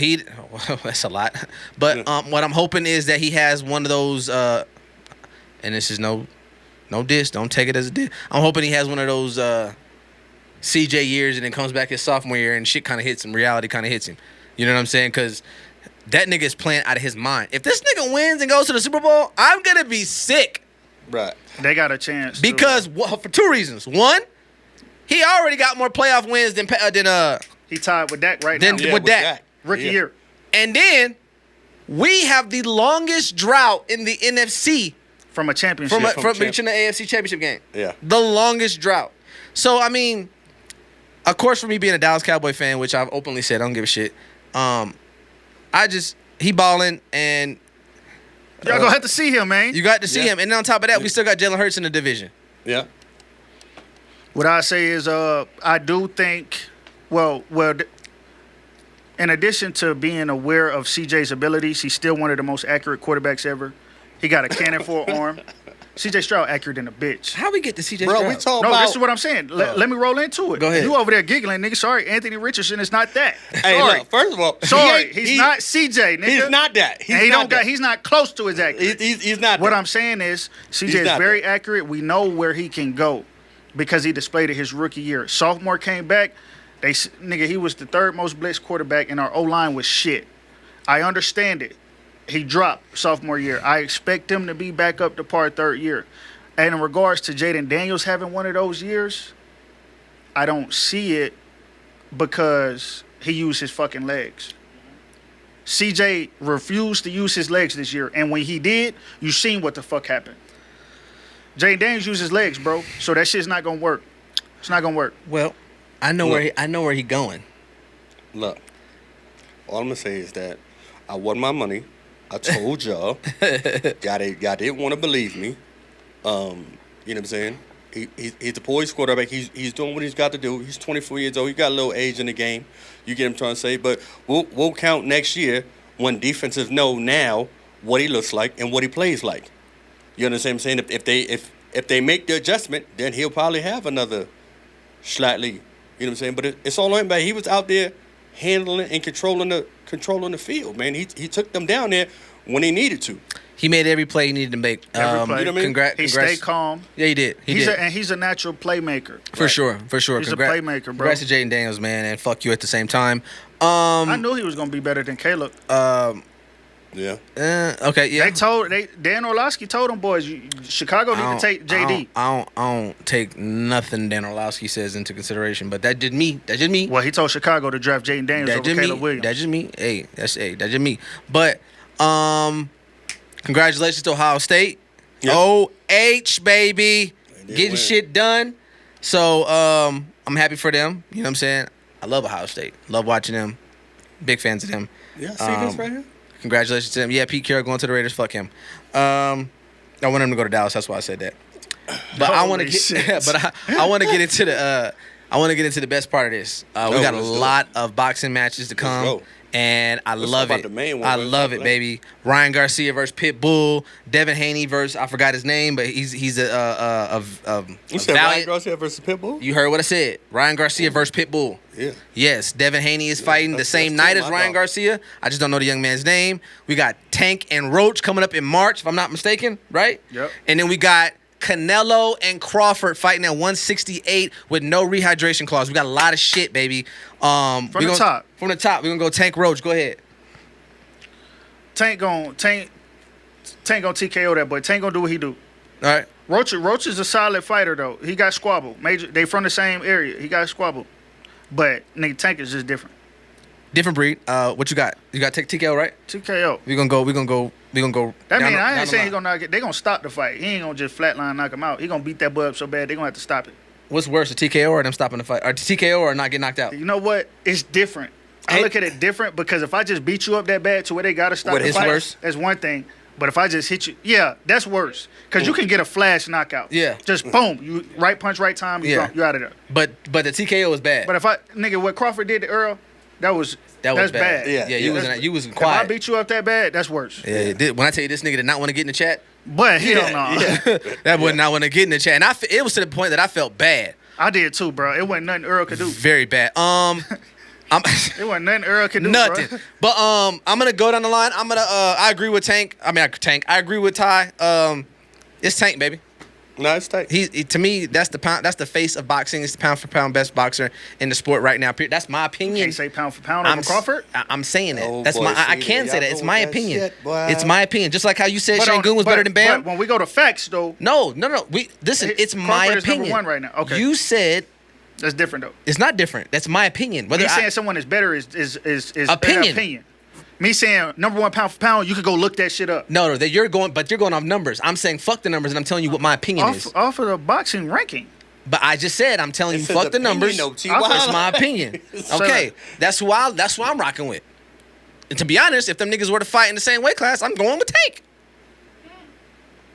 That's a lot. But what I'm hoping is that he has one of those. And this is no diss. Don't take it as a diss. I'm hoping he has one of those CJ years, and then comes back his sophomore year, and shit kind of hits him. Reality kind of hits him. You know what I'm saying? Because that nigga is playing out of his mind. If this nigga wins and goes to the Super Bowl, I'm gonna be sick. Right. They got a chance because for 2 reasons. One, he already got more playoff wins than he tied with Dak now. With Dak. Rookie year. And then we have the longest drought in the NFC from a championship. From reaching the AFC championship game. Yeah. The longest drought. So I mean, of course, for me being a Dallas Cowboy fan, which I've openly said, I don't give a shit. He balling, and y'all gonna have to see him, man. you got to see him. And then on top of that, we still got Jalen Hurts in the division. Yeah. What I say is, I do think, in addition to being aware of CJ's abilities, he's still one of the most accurate quarterbacks ever. He got a cannon for an arm. CJ Stroud accurate than a bitch. How we get to CJ Bro, Stroud? we talking No, about. this is what I'm saying. Let me roll into it. Go ahead. You over there giggling, nigga. Sorry, Anthony Richardson is not that. Hey, Sorry. look, first of all, Sorry, he's not CJ, nigga. He's not that. He's not close to his accuracy. He's not. What that. I'm saying is, CJ He's is not very that. accurate. We know where he can go because he displayed it his rookie year. Sophomore came back. He was the third most blitzed quarterback, and our O-line was shit. I understand it. He dropped sophomore year. I expect him to be back up to par third year. And in regards to Jaden Daniels having one of those years, I don't see it because he used his fucking legs. CJ refused to use his legs this year, and when he did, you seen what the fuck happened. Jaden Daniels used his legs, bro, so that shit's not gonna work. It's not gonna work. Well, I know where he going. Look, all I'm gonna say is that I won my money. I told y'all. y'all didn't want to believe me. You know what I'm saying? He's a poised quarterback. He's doing what he's got to do. He's 24 years old. He got a little age in the game. You get what I'm trying to say? But we'll count next year when defenses know now what he looks like and what he plays like. You understand what I'm saying? If they make the adjustment, then he'll probably have another slightly. You know what I'm saying? But it's all on him. But he was out there handling and controlling the field, man. He took them down there when he needed to. He made every play he needed to make. Every play. You know what I mean? Congrats. He stayed calm. Yeah, he did. He's a natural playmaker. For sure. He's a playmaker, bro. Congrats to Jaden Daniels, man, and fuck you at the same time. I knew he was gonna be better than Caleb. Yeah. Okay, yeah. Dan Orlovsky told them boys, Chicago need to take JD. I don't take nothing Dan Orlovsky says into consideration, but that did me. Well, he told Chicago to draft Jaden Daniels over Caleb Williams. That's just me. Hey, that's just me. But congratulations to Ohio State. Yep. OH baby, getting win. shit done. So I'm happy for them. You know what I'm saying? I love Ohio State. Love watching them. Big fans of them. Yeah, see this right here? Congratulations to him. Yeah, Pete Carroll going to the Raiders. Fuck him. I want him to go to Dallas. That's why I said that. But I want to get. But I want to get into the. I want to get into the best part of this. We got a lot of boxing matches to come, and I love it. I love it, baby. Ryan Garcia versus Pitbull. Devin Haney versus I forgot his name, but he's You said valiant. Ryan Garcia versus Pitbull? You heard what I said. Ryan Garcia versus Pitbull. Yeah. Yes, Devin Haney is fighting the same night as Ryan Garcia. I just don't know the young man's name. We got Tank and Roach coming up in March, if I'm not mistaken, right? Yep. And then we got Canelo and Crawford fighting at 168 with no rehydration clause. We got a lot of shit, baby. From the top, we're gonna go Tank Roach. Go ahead. Tank gonna TKO that boy. Tank gonna do what he do. All right. Roach is a solid fighter though. He got squabbled. They from the same area. He got squabbled. But nigga, Tank is just different. Different breed. What you got? You got TKO, right? TKO. We gonna go. That mean I ain't saying he gonna knock it. They gonna stop the fight. He ain't gonna just flatline knock him out. He gonna beat that boy up so bad they gonna have to stop it. What's worse, a TKO or them stopping the fight? Or TKO or not get knocked out? You know what? It's different. I look at it different because if I just beat you up that bad to where they gotta stop the fight, worse? that's one thing. But if I just hit you, yeah, that's worse. Because you can get a flash knockout. Yeah. Just boom, you right punch, right time, you out of there. But the TKO is bad. But if what Crawford did to Earl, that's bad. Yeah, you was quiet. If I beat you up that bad, that's worse. Yeah, when I tell you this nigga did not want to get in the chat, but hell no. that would not want to get in the chat, and it was to the point that I felt bad. I did too, bro. It wasn't nothing Earl could do. Very bad. It wasn't nothing Earl could do. Nothing. Bro. But I'm gonna go down the line. I agree with Tank. I agree with Ty. It's Tank, baby. No, it's Tank. To me, that's the face of boxing. It's the pound for pound best boxer in the sport right now. That's my opinion. You can't say pound for pound over Crawford. I'm saying it. Oh, that's boy, I can say that. It's my opinion. Shit, it's my opinion. Just like how you said Shangoon was better than Bam. But when we go to facts, though. No. Listen, it's my Crawford opinion. Is number one right now. Okay. You said. That's different though. It's not different. That's my opinion. Whether me saying someone is better is opinion. Me saying number one pound for pound, you could go look that shit up. No, you're going off numbers. I'm saying fuck the numbers, and I'm telling you what my opinion is. Off of the boxing ranking. But I just said I'm telling you, It's his fuck the opinion, numbers. though, T. That's my opinion. Okay, that's who I'm rocking with. And to be honest, if them niggas were to fight in the same weight class, I'm going with Tank.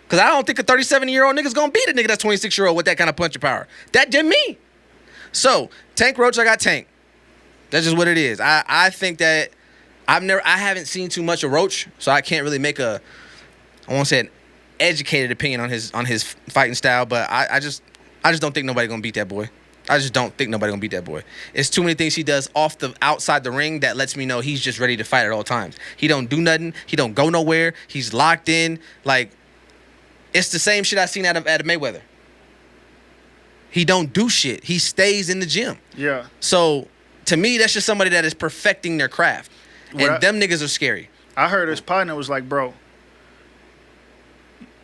Because I don't think a 37-year-old nigga's going to beat a nigga that's 26-year-old with that kind of punching power. That did me. So, Tank Roach, I got Tank. That's just what it is. I think that I haven't seen too much of Roach, so I can't really make I won't say an educated opinion on his fighting style, but I just don't think nobody gonna beat that boy. I just don't think nobody gonna beat that boy. It's too many things he does outside the ring that lets me know he's just ready to fight at all times. He don't do nothing. He don't go nowhere. He's locked in. Like, it's the same shit I seen out of Mayweather. He don't do shit. He stays in the gym. Yeah. So to me, that's just somebody that is perfecting their craft. And them niggas are scary. I heard his partner was like, bro,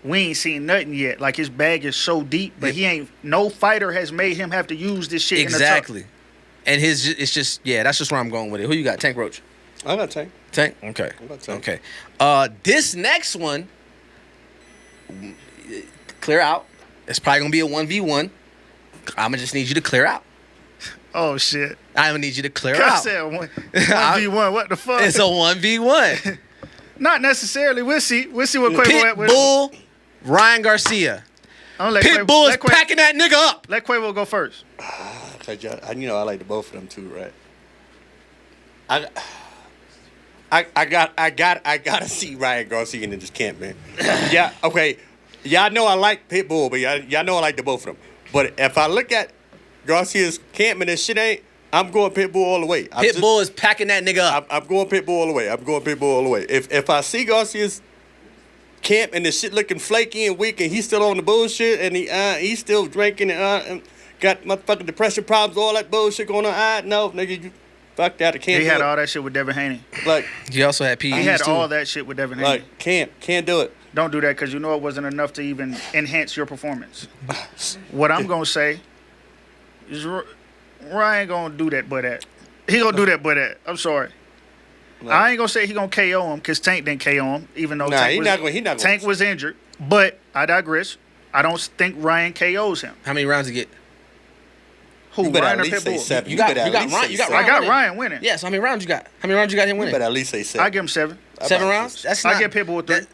we ain't seen nothing yet. Like, his bag is so deep, but no fighter has made him have to use this shit exactly. And it's just, that's just where I'm going with it. Who you got? Tank Roach? I got Tank. Tank? Okay. I got Tank. Okay. This next one, clear out. It's probably going to be a 1v1. I'm going to just need you to clear out. Oh, shit. I'm going to need you to clear I out. said 1v1. What the fuck? It's a 1v1. Not necessarily. We'll see what Quavo at with. Pitbull, Ryan Garcia. Pitbull is packing that nigga up. Let Quavo go first. I like the both of them too, right? I gotta see Ryan Garcia in this camp, man. Yeah, okay. Y'all know I like Pitbull, but y'all know I like the both of them. But if I look at Garcia's camp and this shit ain't, I'm going Pitbull all the way. Pitbull is packing that nigga up. I'm going Pitbull all the way. If I see Garcia's camp and the shit looking flaky and weak and he's still on the bullshit and he's still drinking and got motherfucking depression problems, all that bullshit going on, no, nigga, you fuck that. I can't. He had all that shit with Devin Haney. Like, he also had PEDs He had too. all that shit with Devin Haney. Like, can't do it. Don't do that because you know it wasn't enough to even enhance your performance. What I'm gonna say is Ryan gonna do that, but that he gonna do that, but that. I'm sorry. No. I ain't gonna say he gonna KO him because Tank didn't KO him, even though Tank was injured. But I digress. I don't think Ryan KOs him. How many rounds he get? Who? You better Ryan at or least say Pitbull? 7. You got better at Ryan. least You say got 7. I got winning. Ryan winning. Yeah. So how many rounds you got? How many rounds you got him You winning? better at least say 7. I give him 7. 7 rounds? That's I not. give Pitbull 3.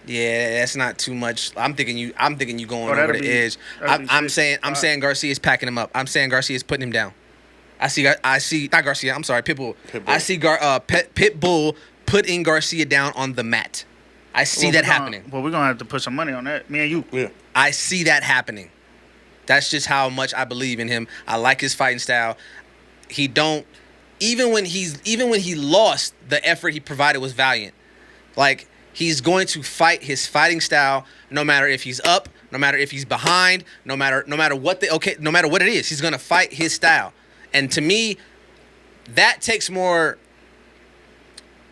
That's not too much. I'm thinking you going over that'll the be- edge. that'll be I'm 6. saying Garcia's packing him up. I'm saying Garcia's putting him down. I see not Garcia. I'm sorry, Pitbull. I see Pitbull putting Garcia down on the mat. I see that happening. Well, we're gonna have to put some money on that. Me and you. Yeah. I see that happening. That's just how much I believe in him. I like his fighting style. He don't even when he lost, the effort he provided was valiant. Like, he's going to fight his fighting style no matter if he's up, no matter if he's behind, no matter what it is. He's going to fight his style. And to me, that's more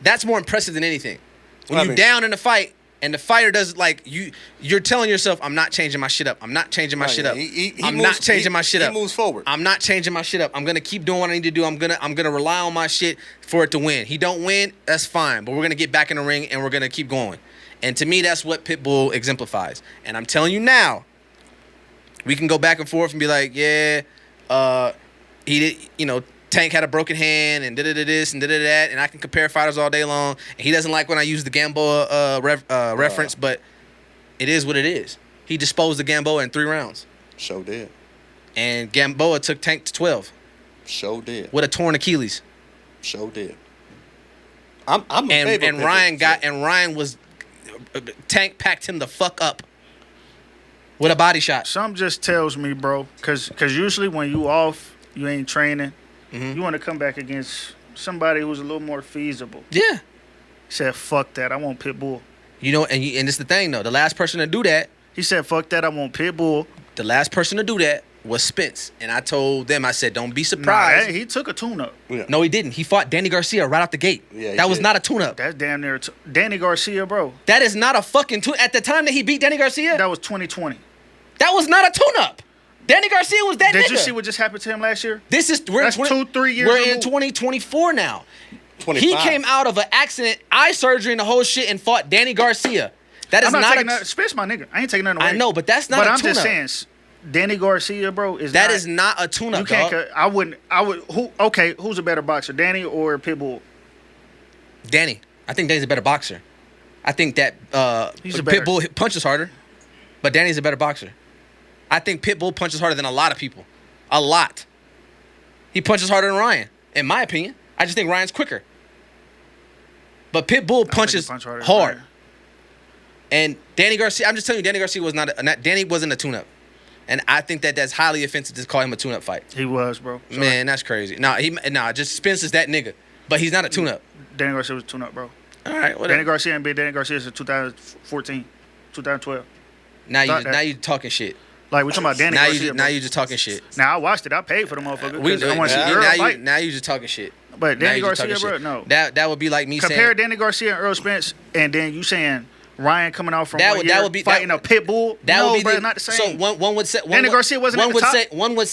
impressive than anything. When you're down in the fight and the fighter does, like, you're telling yourself, I'm not changing my shit up. I'm not changing my shit up. I'm not changing my shit up. He moves forward. I'm not changing my shit up. I'm gonna keep doing what I need to do. I'm gonna rely on my shit for it to win. He don't win, that's fine. But we're gonna get back in the ring and we're gonna keep going. And to me, that's what Pitbull exemplifies. And I'm telling you now, we can go back and forth and be like, he did, Tank had a broken hand and this and that, and I can compare fighters all day long. And he doesn't like when I use the Gamboa reference, but it is what it is. He disposed of Gamboa in 3 rounds. Sure did. And Gamboa took Tank to 12. Sure did. With a torn Achilles. Sure did. I'm a favorite and Ryan was Tank packed him the fuck up with a body shot. Something just tells me, bro, because usually when you off, you ain't training. Mm-hmm. You want to come back against somebody who's a little more feasible. Yeah. He said, fuck that. I want Pitbull. And it's the thing, though. The last person to do that. He said, fuck that. I want Pitbull. The last person to do that was Spence. And I told them, I said, don't be surprised. He took a tune-up. Yeah. No, he didn't. He fought Danny Garcia right out the gate. Yeah, that was not a tune-up. That's damn near Danny Garcia, bro. That is not a fucking tune. At the time that he beat Danny Garcia, That was 2020. that was not a tune-up. Danny Garcia was that nigga. Did you see what just happened to him last year? That's 2-3 years We're in removed. 2024 now. 25. He came out of an accident, eye surgery, and the whole shit, and fought Danny Garcia. That is I'm not not taking that. Spence my nigga. I ain't taking nothing away. I know, but that's not But a I'm tune-up. just saying, Danny Garcia, bro, That is not a tune-up, You can't. dog. I wouldn't. Okay, who's a better boxer, Danny or Pitbull? Danny. I think Danny's a better boxer. I think that He's a better- Pitbull punches harder, but Danny's a better boxer. I think Pitbull punches harder than a lot of people. A lot. He punches harder than Ryan, in my opinion. I just think Ryan's quicker. But Pitbull punches punch harder than hard. Ryan. And Danny Garcia, I'm just telling you, Danny Garcia was Danny wasn't a tune-up. And I think that that's highly offensive to call him a tune-up fight. He was, bro. Sorry. Man, that's crazy. Just Spence is that nigga. But he's not a tune-up. Danny Garcia was a tune-up, bro. All right, whatever. Danny Garcia and Big Danny Garcia is 2014, 2012. Now you talking shit. Like, we talking about Danny Garcia, Now you just talking shit. Now, I watched it. I paid for the motherfucker. I want to see now, Earl now fight. now you just talking shit. But Now Danny you just Garcia, talking bro, shit. no. That would be like me Compare saying Danny Garcia and Earl Spence, and then you saying Ryan coming out from That one would year be- fighting that- a pit bull. that No, would be bro, not the same. So one would say Danny Garcia wasn't one at the would top? say one would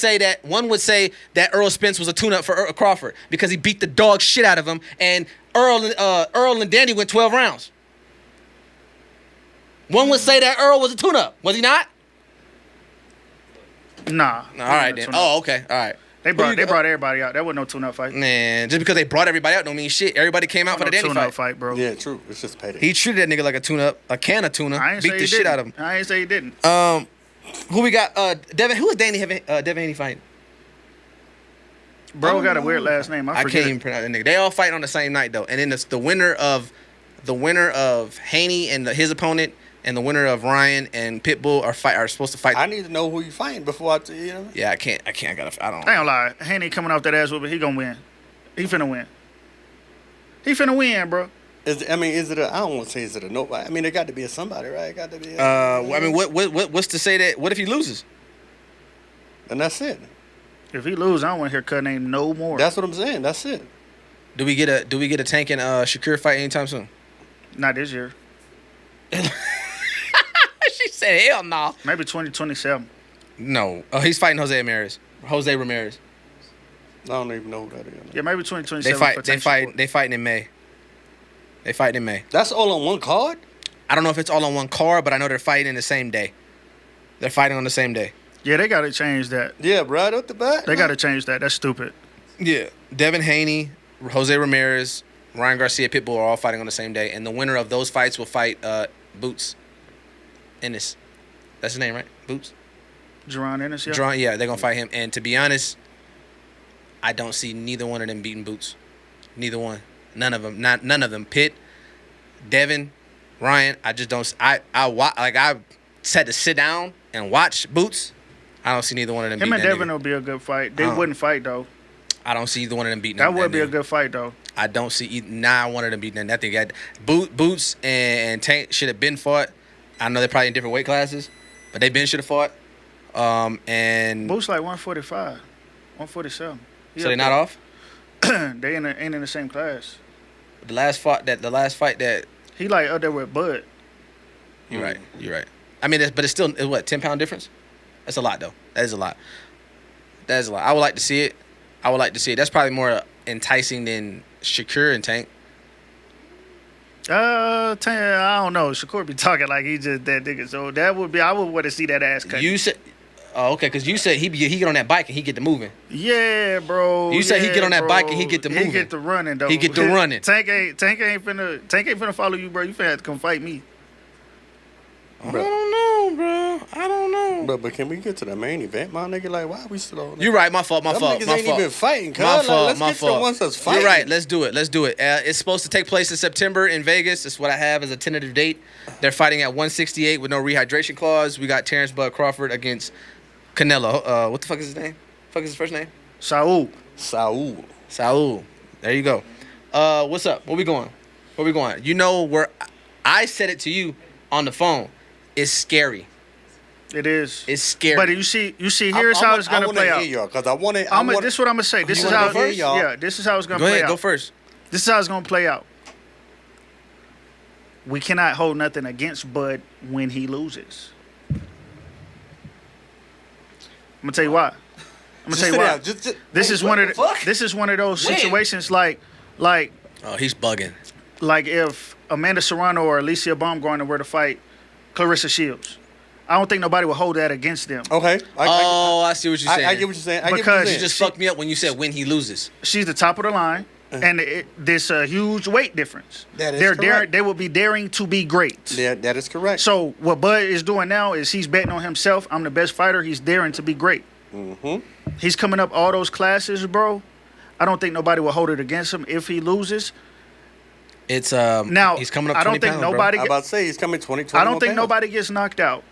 say that Earl Spence was a tune-up for Crawford because he beat the dog shit out of him, and Earl and Danny went 12 rounds. One would say that Earl was a tune-up, was he not? Nah. All right then. Oh, okay. All right. They brought everybody out. That wasn't no tune-up fight. Man, just because they brought everybody out don't mean shit. Everybody came out for the Danny tune-up fight. bro. Yeah, true. It's just payday. He treated that nigga like a tune-up, a can of tuna, I ain't beat say the he shit didn't. out of him. I ain't say he didn't. Who we got? Devin. Who is Devin Haney fighting? Bro got a weird last name. I I forget. can't even pronounce that nigga. They all fighting on the same night though, and then the winner of Haney and his opponent, and the winner of Ryan and Pitbull are supposed to fight. I need to know who you fighting before I. Yeah, I can't. I don't. I ain't gonna lie. Haney coming off that ass whooping, he gonna win. He finna win. He finna win, bro. Is it a? I don't want to say is it a no. I mean, it got to be a somebody, right? It got to be. I mean, what's to say that? What if he loses? And that's it. If he lose, I don't want to hear cut name no more. That's what I'm saying. That's it. Do we get a Tank and Shakur fight anytime soon? Not this year. She said, "Hell no." Maybe 2027. No. Oh, he's fighting Jose Ramirez. I don't even know who that is. Yeah, maybe 2027. They fighting in May. They fighting in May. That's all on one card. I don't know if it's all on one card, but I know they're fighting in the same day. They're fighting on the same day. Yeah, they gotta change that. Yeah, right up the back. They gotta change that. That's stupid. Yeah. Devin Haney, Jose Ramirez, Ryan Garcia, Pitbull are all fighting on the same day, and the winner of those fights will fight Boots Ennis. That's his name, right? Boots. Jerron Ennis, yeah. Jerron, yeah, they're gonna fight him. And to be honest, I don't see neither one of them beating Boots. Neither one. None of them. None of them. Pitt, Devin, Ryan. I just don't. I had to sit down and watch Boots. I don't see neither one of them. Him beating and that Devin nigga. will be a good fight. They wouldn't fight though. I don't see either one of them beating That would be a nigga. good fight though. I don't see not one of them beating that thing. Boots and Tank should have been fought. I know they're probably in different weight classes, but they should have fought. And Boots like 145, 147. so they're not off. They ain't in the same class. The last fight that He like up there with Bud. you're right. I mean, but it's still what 10-pound difference. That's a lot though. That is a lot. I would like to see it. That's probably more enticing than Shakur and Tank. I don't know. Shakur be talking like he just that nigga. So that would be. I would want to see that ass cut. You said, oh, okay, because you said he get on that bike and he get to moving. Yeah, bro. You said he get on that bro. bike and he get to moving. He get to running though. He get to running. Tank ain't finna follow you, bro. You finna have to come fight me. I don't know, bro. I don't know. But can we get to the main event, my nigga? Like, why are we still on that? You're right. My fault. Them niggas ain't even fighting, cuz. My Like, fault. let's My get to the fault. ones that's fighting. You're right. Let's do it. It's supposed to take place in September in Vegas. That's what I have as a tentative date. They're fighting at 168 with no rehydration clause. We got Terrence Bud Crawford against Canelo. What the fuck is his name? Fuck is his first name? Saul. Saul. There you go. What's up? Where we going? You know where I said it to you on the phone. It's scary. It is. It's scary. But you see, here's how it's gonna play out. Because I want to. This is what I'm gonna say. This is wanna how. go first, y'all? Yeah, this is how it's gonna Go play ahead. out. Go first. This is how it's gonna play out. We cannot hold nothing against Bud when he loses. I'm gonna tell you why. This is one of those situations like Oh, he's bugging. like if Amanda Serrano or Alicia Baumgartner were to fight Clarissa Shields. I don't think nobody will hold that against them. Okay. I see what you're saying. I get what you're saying. I get what Because you're You saying. just fucked me up when you said when he loses. She's the top of the line, and there's a huge weight difference. That is They're correct. They will be daring to be great. Yeah, that is correct. So what Bud is doing now is he's betting on himself. I'm the best fighter. He's daring to be great. Mm-hmm. He's coming up all those classes, bro. I don't think nobody will hold it against him if he loses. It's Now he's coming up 20 I don't think pounds, bro. nobody. I'm about to say he's coming 20. I don't think nobody gets knocked out.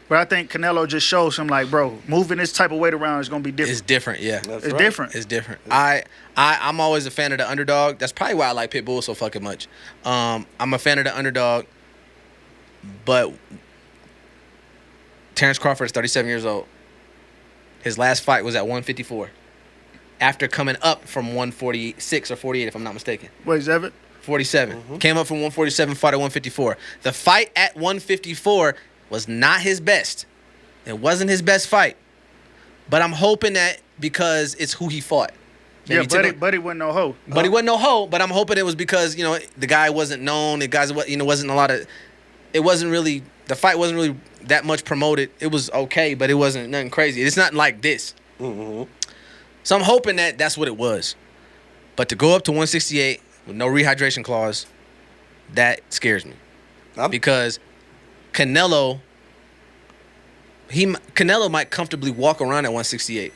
But I think Canelo just shows him like, bro, moving this type of weight around is gonna be different. It's different, yeah. That's It's right. different. It's different. I'm always a fan of the underdog. That's probably why I like Pitbull so fucking much. I'm a fan of the underdog, but Terrence Crawford is 37 years old. His last fight was at 154. After coming up from 146 or 48, if I'm not mistaken. Wait, Evan? 47. Came up from 147, fought at 154. The fight at 154 was not his best. It wasn't his best fight. But I'm hoping that because it's who he fought. Maybe Buddy wasn't no hoe. But he wasn't no hoe. But I'm hoping it was because, the guy wasn't known. The guys, wasn't a lot of. It wasn't really. The fight wasn't really that much promoted. It was okay, but it wasn't nothing crazy. It's not like this. Mm-hmm. So I'm hoping that that's what it was. But to go up to 168 with no rehydration clause, that scares me. Because Canelo might comfortably walk around at 168.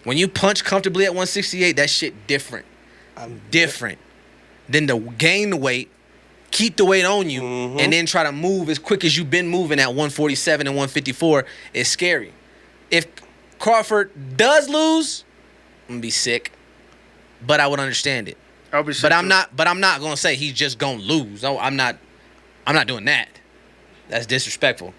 When you punch comfortably at 168, that shit different. Different. Than to gain the weight, keep the weight on you, and then try to move as quick as you've been moving at 147 and 154 is scary. If Crawford does lose, I'm gonna be sick. But I would understand it. I'll be sick But I'm too. not gonna say he's just gonna lose. No, I'm not doing that. That's disrespectful.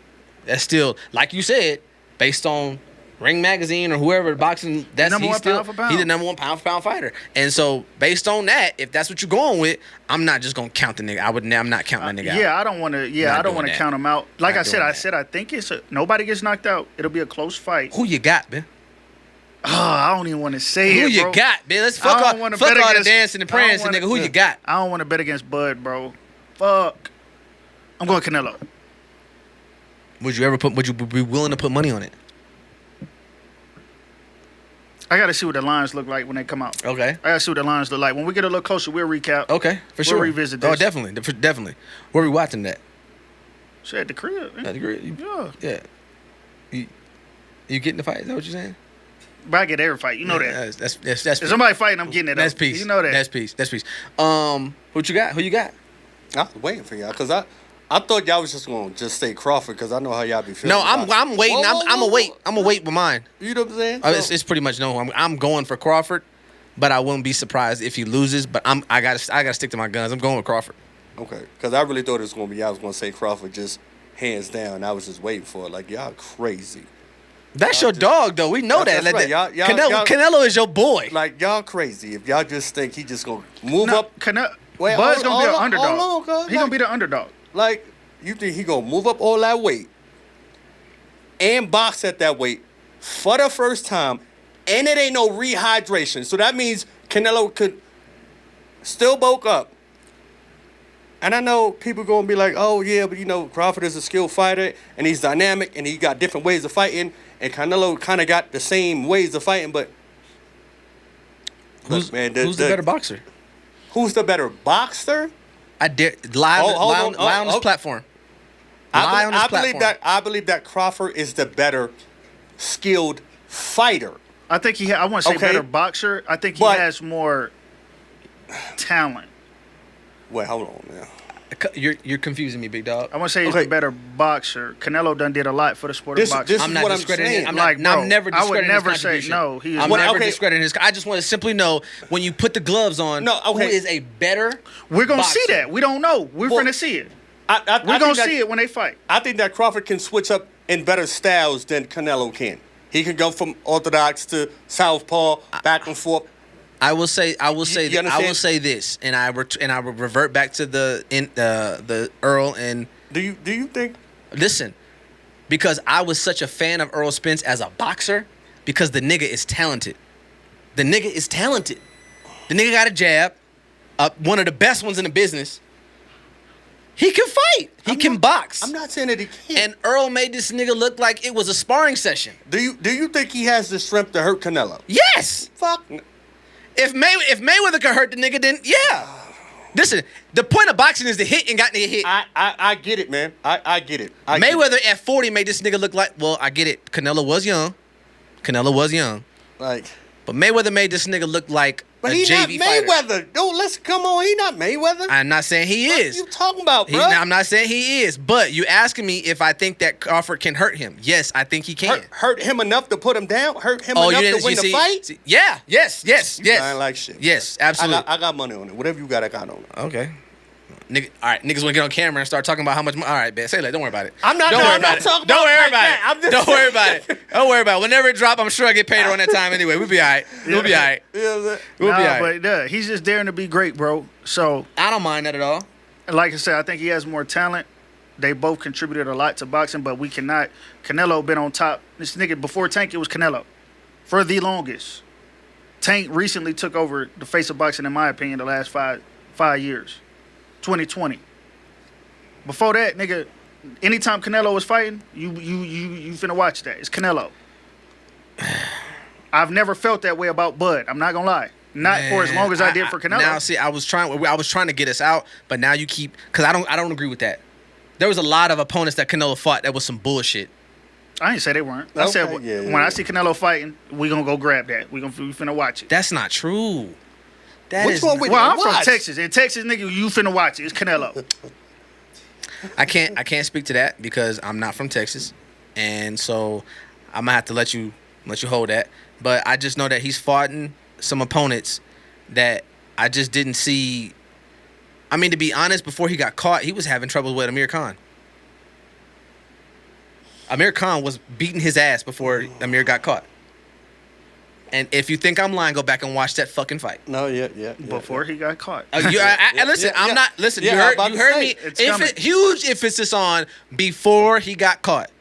That's still, like you said, based on Ring Magazine or whoever boxing. That's Number he's one still pound for pound. he's the number one pound for pound fighter. And so based on that, if that's what you're going with, I'm not just gonna count the nigga. I'm not counting that nigga out. Yeah, I don't want to. Yeah, Not I don't doing want to that. count him out. Like Not I said, doing that. I think nobody gets knocked out. It'll be a close fight. Who you got, man? Oh, I don't even want to say Who it, you bro. got, man? Let's I fuck don't all, wanna fuck bet all the against- dancing and I don't prancing, wanna- nigga. Who you got? I don't want to bet against Bud, bro. Fuck. I'm going Canelo. Would you be willing to put money on it? I got to see what the lines look like when they come out. Okay. I got to see what the lines look like. When we get a little closer, we'll recap. Okay, for We'll sure. revisit Oh, this. definitely. Where we watching that? Shit, at the crib. Man. That's great. Yeah. Yeah. You getting the fight? Is that what you're saying? But I get every fight. You know that. That's If somebody fighting, I'm getting it That's up. peace. You know that. That's peace. What you got? Who you got? I was waiting for y'all because I thought y'all was just gonna just say Crawford because I know how y'all be feeling. No, about it. I'm waiting. Whoa, whoa, I'm whoa, a wait. whoa. I'm a wait with mine. You know what I'm saying? It's pretty much no. I'm going for Crawford, but I wouldn't be surprised if he loses. But I gotta stick to my guns. I'm going with Crawford. Okay, because I really thought it was gonna be. Y'all was gonna say Crawford just hands down. I was just waiting for it. Like y'all crazy. That's your dog, though. We know that. That's right. Y'all- Canelo is your boy. Like y'all crazy. If y'all just think he just gonna move No, up. Bud's Wait, going to be hold an on, underdog. hold on, cuz. He going to be the underdog. Like, you think he gonna move up all that weight and box at that weight for the first time, and it ain't no rehydration. So that means Canelo could still bulk up. And I know people gonna be like, oh yeah, but Crawford is a skilled fighter and he's dynamic and he got different ways of fighting, and Canelo kind of got the same ways of fighting, but Who's the better boxer? Who's the better boxer? I dare lie Hold on this on. platform. Lie on this platform. I believe that Crawford is the better skilled fighter. I think I want to say Okay. better boxer. I think he But- has more talent. Wait, hold on now. You're confusing me, big dog. I want to say he's Okay. the better boxer. Canelo done did a lot for the sport of boxing. This I'm is not what I'm discrediting. saying. I'm Like, not. bro, I'm never I would discrediting never his say contribution. no, he is I'm not. never Okay. discrediting his. I just want to simply know when you put the gloves on. No, okay. Who is a better? We're going to see boxer? that. We don't know. We're Well, going to see it. I We're going think to see it when they fight. I think that Crawford can switch up in better styles than Canelo can. He can go from orthodox to southpaw, back and forth. I will say understand? this, and I will revert back to the Earl and Do you think? listen, because I was such a fan of Earl Spence as a boxer, because the nigga is talented. The nigga is talented. The nigga got a jab, one of the best ones in the business. He can fight. He can box. I'm not saying that he can't. And Earl made this nigga look like it was a sparring session. Do you think he has the strength to hurt Canelo? Yes. Fuck. If Mayweather could hurt the nigga, then yeah. Listen, the point of boxing is to hit and got to hit. I get it, man. I get it. Mayweather at 40 made this nigga look like, well, I get it. Canelo was young. Like, But Mayweather made this nigga look like but a he's not JV fighter. Mayweather. Don't let's come on. He not Mayweather. I'm not saying he is. What you talking about, bro? I'm not saying he is. But you asking me if I think that Crawford can hurt him. Yes, I think he can. Hurt him enough to put him down? Hurt him enough to win the fight? Yeah. Yes. I ain't like shit. Yes, absolutely. I got money on it. Whatever you got, I got on it. Okay. Nigga, all right, niggas want to get on camera and start talking about how much money. All right, man, say that. Don't worry about it. I'm not talking about it. Don't worry about it. Don't worry about it. Don't worry about it. Whenever it drop, I'm sure I get paid around that time anyway. We'll be all right. We'll be all right. We'll be all right. But he's just daring to be great, bro. So I don't mind that at all. like I said, I think he has more talent. They both contributed a lot to boxing, but we cannot. Canelo been on top. This nigga before Tank, it was Canelo for the longest. Tank recently took over the face of boxing, in my opinion, the last five years. 2020. Before that, nigga, anytime Canelo was fighting, you finna watch that. It's Canelo. I've never felt that way about Bud. I'm not gonna lie. Not for as long as I did for Canelo. Now, see, I was trying to get us out, but now you keep because I don't agree with that. There was a lot of opponents that Canelo fought that was some bullshit. I didn't say they weren't. I said when I see Canelo fighting, we gonna go grab that. We finna watch it. That's not true. Which one? Well, I'm from Texas. In Texas, nigga, you finna watch it. It's Canelo. I can't speak to that because I'm not from Texas, and so I'm gonna have to let you hold that. But I just know that he's fought some opponents that I just didn't see. I mean, to be honest, before he got caught, he was having trouble with Amir Khan. Amir Khan was beating his ass before Amir got caught. And if you think I'm lying, go back and watch that fucking fight. No, yeah. Before he got caught. Listen, I'm not. Listen, you heard me. Huge emphasis on before he got caught,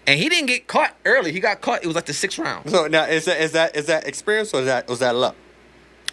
and he didn't get caught early. He got caught. It was like the 6th round. So now is that experience or was that luck?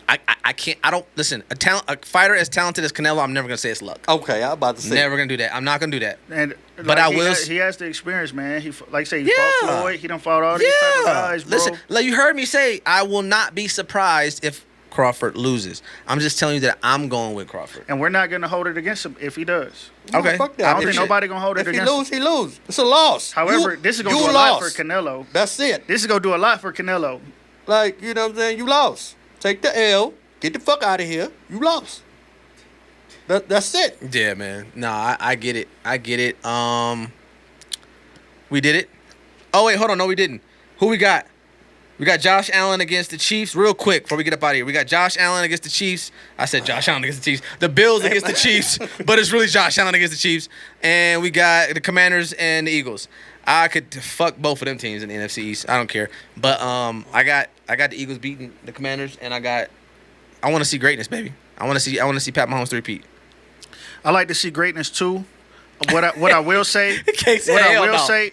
I can't. I don't listen. A fighter as talented as Canelo, I'm never gonna say it's luck. Okay, I'm about to say. Never gonna do that. I'm not gonna do that. And but I will. He has the experience, man. He like I say, he fought Floyd. He done fought all these type of guys, bro. Listen, like you heard me say, I will not be surprised if Crawford loses. I'm just telling you that I'm going with Crawford. And we're not gonna hold it against him if he does. Okay. No, fuck that. I don't think nobody gonna hold it against him. If he lose. It's a loss. However, this is gonna do a lot for Canelo. That's it. This is gonna do a lot for Canelo. Like, you know what I'm saying? You lost. Take the L. Get the fuck out of here. You lost. That's it. Yeah, man. Nah, I get it. We did it. Oh, wait, hold on. No, we didn't. Who we got? We got Josh Allen against the Chiefs. Real quick, before we get up out of here. We got Josh Allen against the Chiefs. I said Josh Allen against the Chiefs. The Bills against the Chiefs, but it's really Josh Allen against the Chiefs. And we got the Commanders and the Eagles. I could fuck both of them teams in the NFC East. I don't care. But I got the Eagles beating the Commanders, and I want to see greatness, baby. I want to see Pat Mahomes three-peat. I like to see greatness too. What I will say,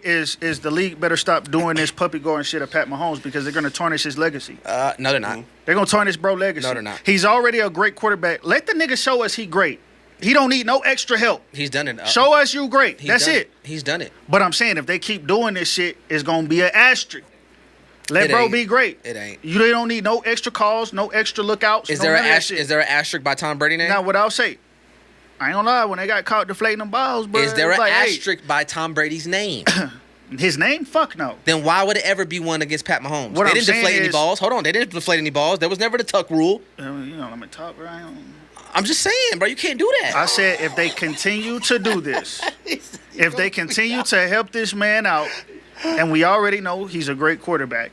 is the league better stop doing this puppy going shit at Pat Mahomes because they're gonna tarnish his legacy. No, they're not. They're gonna tarnish bro legacy. No, they're not. He's already a great quarterback. Let the nigga show us he great. He don't need no extra help. He's done it. Show us you great. That's it. He's done it. But I'm saying if they keep doing this shit, it's gonna be an asterisk. Let bro be great. It ain't. They don't need no extra calls, no extra lookouts. Is there an asterisk by Tom Brady name? Now, what I'll say, I ain't gonna lie, when they got caught deflating them balls, bro. Is there an asterisk by Tom Brady's name? His name? Fuck no. Then why would it ever be one against Pat Mahomes? They didn't deflate any balls. Hold on, they didn't deflate any balls. There was never the tuck rule. Let me talk, bro. I'm just saying, bro, you can't do that. I said if they continue to do this, if they continue to help this man out, and we already know he's a great quarterback,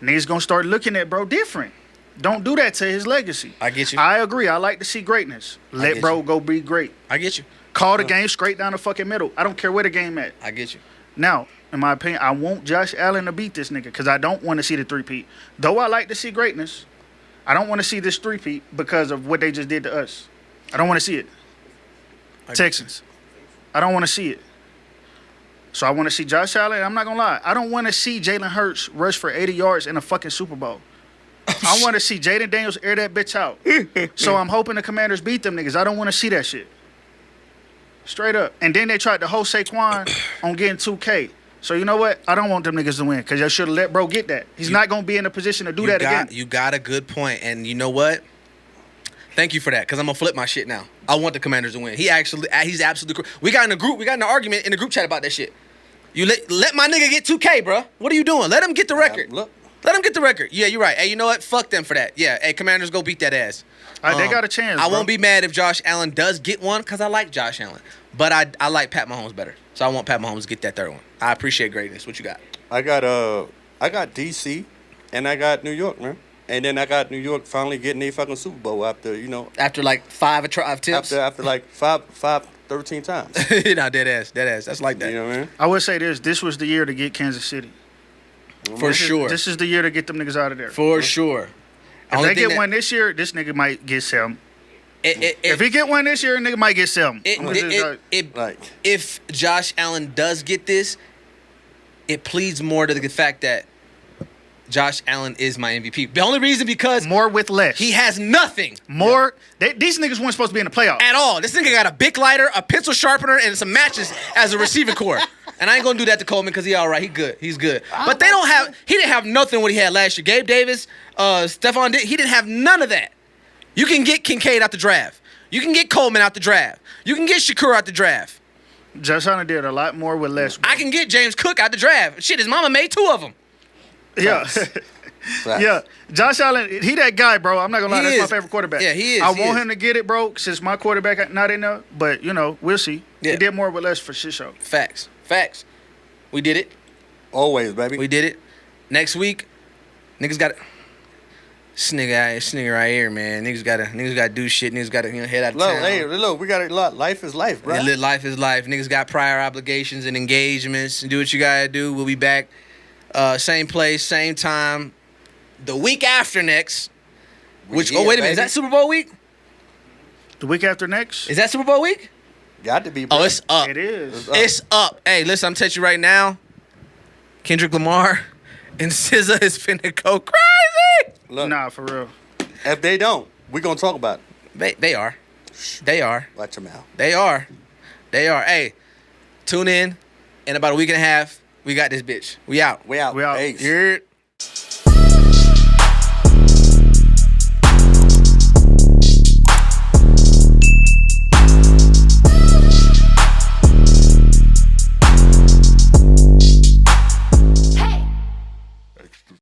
niggas gonna start looking at bro different. Don't do that to his legacy. I get you. I agree. I like to see greatness. Let bro go be great. I get you. Call the game straight down the fucking middle. I don't care where the game at. I get you. Now, in my opinion, I want Josh Allen to beat this nigga because I don't want to see the three-peat. Though I like to see greatness, I don't want to see this three-peat because of what they just did to us. I don't want to see it. Texans. I don't want to see it. So I want to see Josh Allen. I'm not going to lie. I don't want to see Jalen Hurts rush for 80 yards in a fucking Super Bowl. I want to see Jaden Daniels air that bitch out. So I'm hoping the Commanders beat them niggas. I don't want to see that shit. Straight up. And then they tried to host Saquon on getting 2K. So you know what? I don't want them niggas to win because y'all should have let bro get that. He's not going to be in a position to do that again. You got a good point. And you know what? Thank you for that because I'm going to flip my shit now. I want the Commanders to win. He's absolutely we got in an argument in the group chat about that shit. You let my nigga get 2K, bro. What are you doing? Let him get the record. Look. Let him get the record. Yeah, you're right. Hey, you know what? Fuck them for that. Yeah, hey, Commanders, go beat that ass. They got a chance, I bro. won't be mad if Josh Allen does get one because I like Josh Allen. But I like Pat Mahomes better. So I want Pat Mahomes to get that third one. I appreciate greatness. What you got? I got DC and I got New York, man. And then I got New York finally getting a fucking Super Bowl after, After like five attempts? After like 13 times. Nah, dead ass. That's like that. You know what I mean? I would say this was the year to get Kansas City. For sure. This is the year to get them niggas out of there. For sure. If they get one this year, this nigga might get some. If he get one this year, nigga might get some. If Josh Allen does get this, it pleads more to the fact that Josh Allen is my MVP. The only reason because more with less. He has nothing. More. These niggas weren't supposed to be in the playoffs at all. This nigga got a Bic lighter, a pencil sharpener, and some matches as a receiving core. And I ain't gonna do that to Coleman because he all right. He good. He's good. But they don't have. He didn't have nothing what he had last year. Gabe Davis, Stephon. He didn't have none of that. You can get Kincaid out the draft. You can get Coleman out the draft. You can get Shakur out the draft. Josh Allen did a lot more with less. Bro. I can get James Cook out the draft. Shit, his mama made 2 of them. Yeah. Yeah. Josh Allen, he that guy, bro. I'm not going to lie. That's my favorite quarterback. Yeah, he is. I want him to get it, bro, since my quarterback not in there. But, we'll see. Yeah. He did more with less for shit show. Facts. We did it. Always, baby. We did it. Next week, niggas got it. This nigga right here, man. Niggas gotta do shit. Niggas gotta head out of town. Look, we got a lot. Life is life, bro. Yeah, life is life. Niggas got prior obligations and engagements. Do what you gotta do. We'll be back. Same place, same time. The week after next. Wait a minute. Is that Super Bowl week? The week after next? Is that Super Bowl week? Got to be, bro. Oh, it's up. It is. It's up. Hey, listen, I'm telling you right now. Kendrick Lamar and SZA is finna go crazy. Look, nah, for real. If they don't, we gonna talk about it. They are. Watch them out. They are. Hey, tune in about a week and a half. We got this bitch. We out. We out. Hey. You're